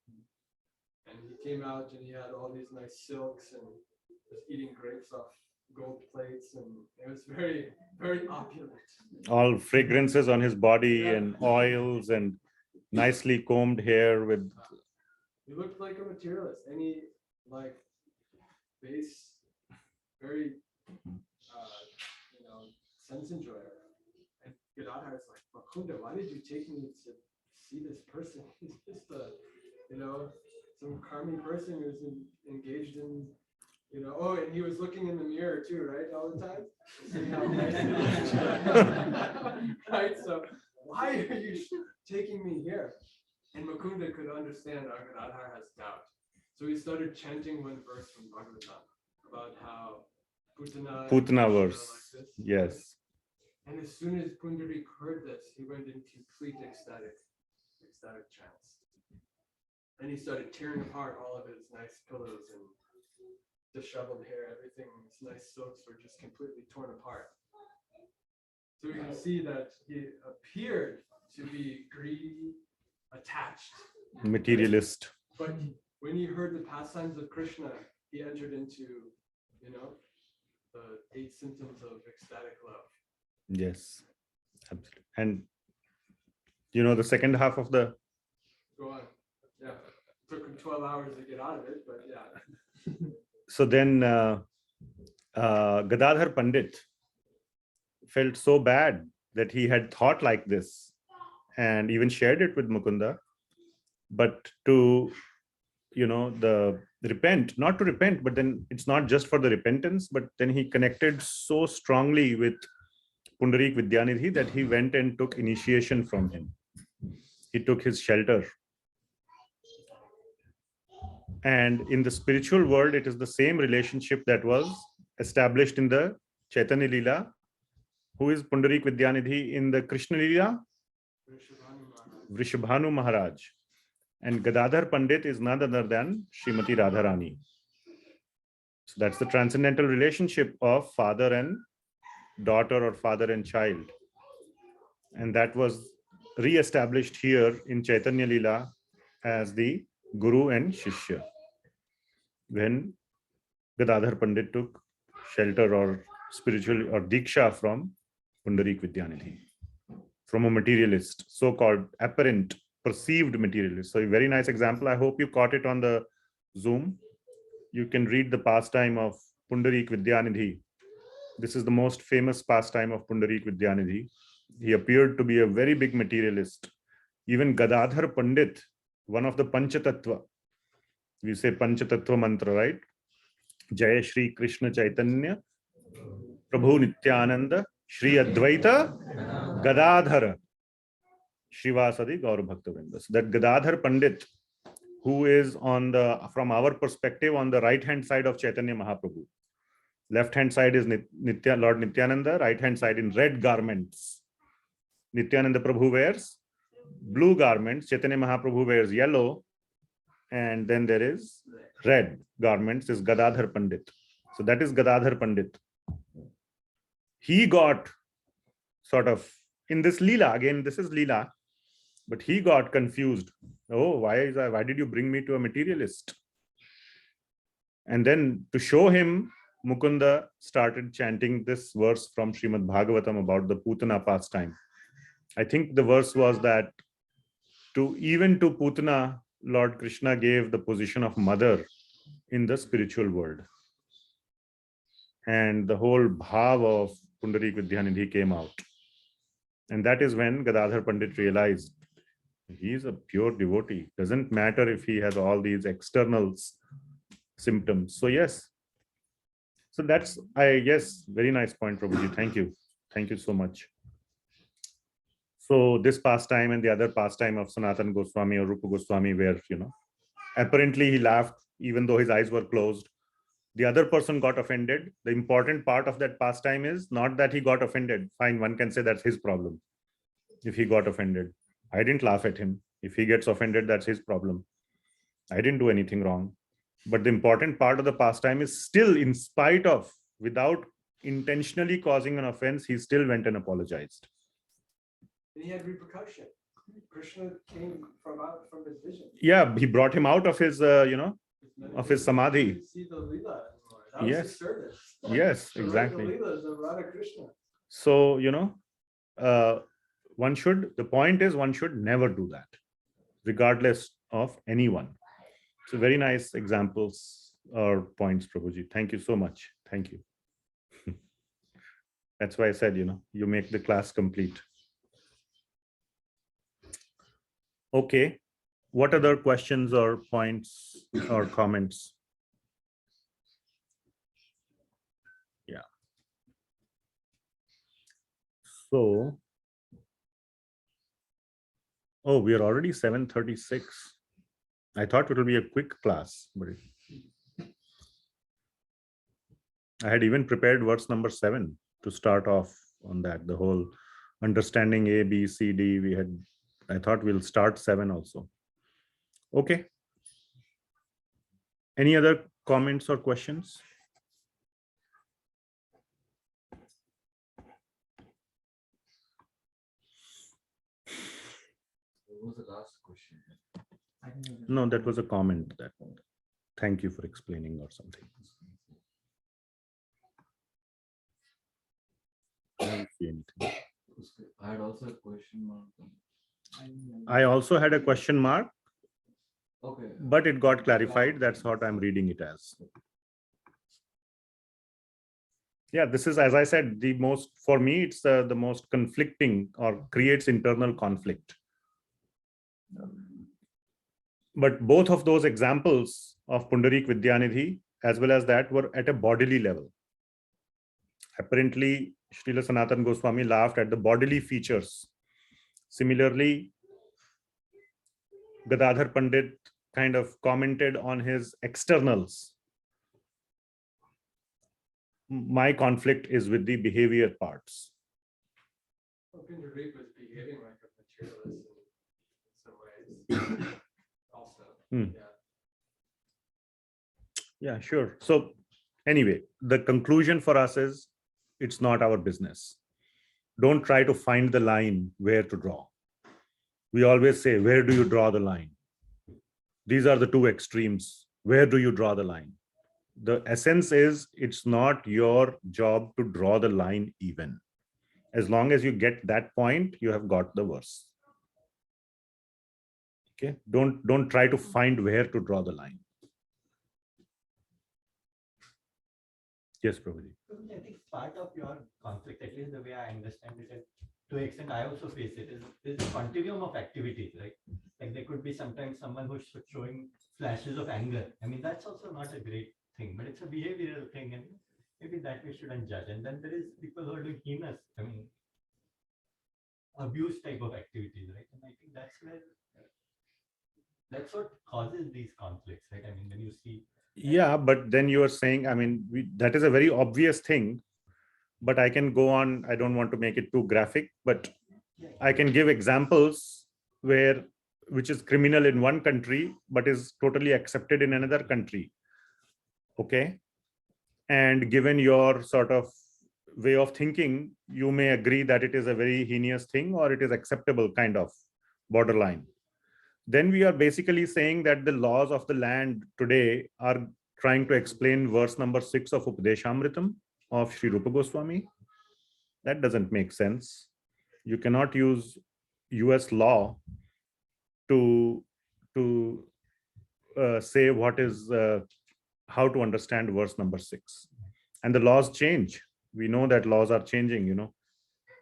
G: And he came out and he had all these nice silks and was eating grapes off gold plates, and it was very, very opulent.
A: All fragrances on his body
G: Yeah.
A: and oils and nicely combed hair with.
G: He looked like a materialist. Any like base, very sense enjoyer. And Gadadhar is like, Ma Ganga, why did you take me to see this person? He's just some karmi person who's engaged in, and he was looking in the mirror too, right? All the time. Seeing how nice it is. Right? So why are you taking me here? And Ma Ganga could understand how Gadadhar has doubt. So he started chanting one verse from Bhagavatam about how Putana
A: verse.
G: like this.
A: Yes.
G: And as soon as Pundarik heard this, he went in complete ecstatic trance. And he started tearing apart all of his nice pillows and disheveled hair, everything, his nice silks were just completely torn apart. So you can see that he appeared to be greedy, attached.
A: Materialist.
G: But when he heard the pastimes of Krishna, he entered into, the 8 symptoms of ecstatic love.
A: Yes. Absolutely. And the second half of the.
G: Go on. Yeah. Took him 12 hours to get out of it, but yeah.
A: So then Gadadhar Pandit felt so bad that he had thought like this and even shared it with Mukunda, but to not to repent, but then it's not just for the repentance, but then he connected so strongly with Pundarik Vidyanidhi that he went and took initiation from him. He took his shelter. And in the spiritual world, it is the same relationship that was established in the Chaitanya Leela. Who is Pundarik Vidyanidhi in the Krishna Leela? Vrishabhanu Maharaj. And Gadadhar Pandit is none other than Srimati Radharani. So that's the transcendental relationship of father and daughter or father and child. And that was re-established here in Chaitanya Leela as the Guru and Shishya. When Gadadhar Pandit took shelter or spiritual or Diksha from Pundarik Vidyanidhi, from a materialist, so-called apparent, perceived materialist. So a very nice example. I hope you caught it on the Zoom. You can read the pastime of Pundarik Vidyanidhi. This is the most famous pastime of Pundarik Vidyanidhi. He appeared to be a very big materialist. Even Gadadhar Pandit, one of the Panchatattva, we say Panchatattva mantra, right? Jaya Shri Krishna Chaitanya, Prabhu Nityananda, Shri Advaita, Gadadhara, Shrivasadi Gaura Bhakta Vrinda. So that Gadadhar Pandit, who is on the, from our perspective, on the right hand side of Chaitanya Mahaprabhu. Left hand side is Lord Nityananda, right hand side in red garments. Nityananda Prabhu wears blue garments, Chaitanya Mahaprabhu wears yellow, and then there is red garments, is Gadadhar Pandit. So that is Gadadhar Pandit. He got sort of, in this Leela, again, this is Leela, but he got confused. Oh, why did you bring me to a materialist? And then to show him, Mukunda started chanting this verse from Srimad Bhagavatam about the Putana pastime. I think the verse was that even to Putana, Lord Krishna gave the position of mother in the spiritual world. And the whole bhav of Pundarik Vidyanidhi came out. And that is when Gadadhar Pandit realized he is a pure devotee. Doesn't matter if he has all these external symptoms. So yes. So that's, yes, very nice point, Prabhuji. Thank you. Thank you so much. So this pastime and the other pastime of Sanatana Goswami or Rupa Goswami, where, apparently he laughed even though his eyes were closed. The other person got offended. The important part of that pastime is not that he got offended. Fine, one can say that's his problem if he got offended. I didn't laugh at him. If he gets offended, that's his problem. I didn't do anything wrong. But the important part of the pastime is still, in spite of, without intentionally causing an offense, he still went and apologized.
G: And he had repercussion. Krishna came from his vision.
A: Yeah, he brought him out of his, of his samadhi.
G: See the Leela anymore. That was
A: Yes.
G: his service.
A: Yes,
G: The
A: exactly.
G: Leelas of Radha Krishna.
A: So, the point is one should never do that, regardless of anyone. So very nice examples or points, Prabhuji. Thank you so much. Thank you. That's why I said, you make the class complete. Okay. What other questions or points or comments? Yeah. So, oh, we are already 7:36. I thought it would be a quick class, but I had even prepared verse number 7 to start off on that. The whole understanding A, B, C, D. I thought we'll start 7 also. Okay. Any other comments or questions?
C: What was the last question?
A: No, that was a comment. That thank you for explaining or something. I don't see anything.
C: I had also a question mark.
A: I also had a question mark,
C: Okay.
A: but it got clarified. That's what I'm reading it as. Yeah, this is, as I said, for me, it's the most conflicting or creates internal conflict. But both of those examples of Pundarik Vidyanidhi, as well as that, were at a bodily level. Apparently, Srila Sanatana Goswami laughed at the bodily features. Similarly, Gadadhar Pandit kind of commented on his externals. My conflict is with the behavior parts.
G: Pundarik was behaving like a materialist in some ways. Also.
A: Hmm.
G: Yeah.
A: Yeah, sure. So Anyway, the conclusion for us is it's not our business. Don't try to find the line where to draw. We always say, where do you draw the line? These are the two extremes. Where do you draw the line? The essence is it's not your job to draw the line even. As long as you get that point, you have got the verse. Okay, don't try to find where to draw the line. Yes, Prabhuji.
H: I think part of your conflict, at least the way I understand it, and to an extent I also face it, is there's a continuum of activities, right? Like there could be sometimes someone who's showing flashes of anger. I mean, that's also not a great thing, but it's a behavioral thing, and maybe that we shouldn't judge. And then there is people who are doing heinous, I mean, abuse type of activities, right? And I think that's what causes these conflicts, right? I mean, when you see.
A: Yeah, but then you are saying, I mean, that is a very obvious thing, but I can go on. I don't want to make it too graphic, but I can give examples which is criminal in one country, but is totally accepted in another country. Okay. And given your sort of way of thinking, you may agree that it is a very heinous thing or it is acceptable kind of borderline. Then we are basically saying that the laws of the land today are trying to explain verse number 6 of Upadeśāmṛtam of Sri Rupa Goswami. That doesn't make sense. You cannot use US law to say what is how to understand verse number 6. And the laws change. We know that laws are changing.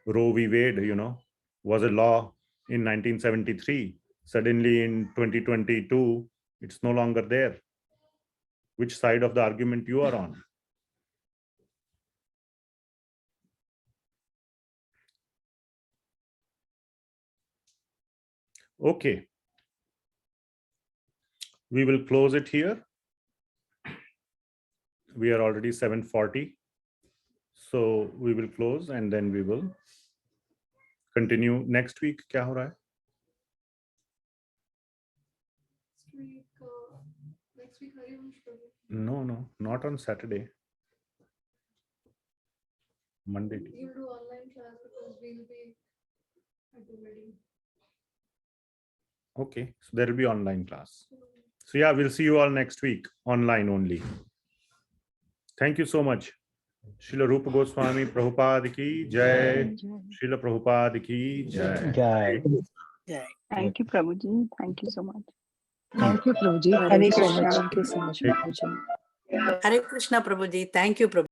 A: Roe v. Wade, was a law in 1973. Suddenly in 2022, it's no longer there. Which side of the argument you are on? Okay. We will close it here. We are already 7:40. So we will close and then we will continue next week. Kya ho raha hai?
I: Next week,
A: No, not on Saturday. Monday.
I: you'll do online class because we'll be at the wedding.
A: Okay, so there will be online class. So yeah, we'll see you all next week, online only. Thank you so much. Srila Rupa Goswami Prabhupada ki jai. Srila Prabhupada ki jai.
B: Jai.
J: Thank you, Prabhuji. Thank you so much.
K: Thank you, Prabhuji.
J: Hare
K: Thank you so
J: Krishna.
K: much. Thank you so much, Prabhuji.
L: Hare Krishna, Prabhuji. Thank you, Prabhuji.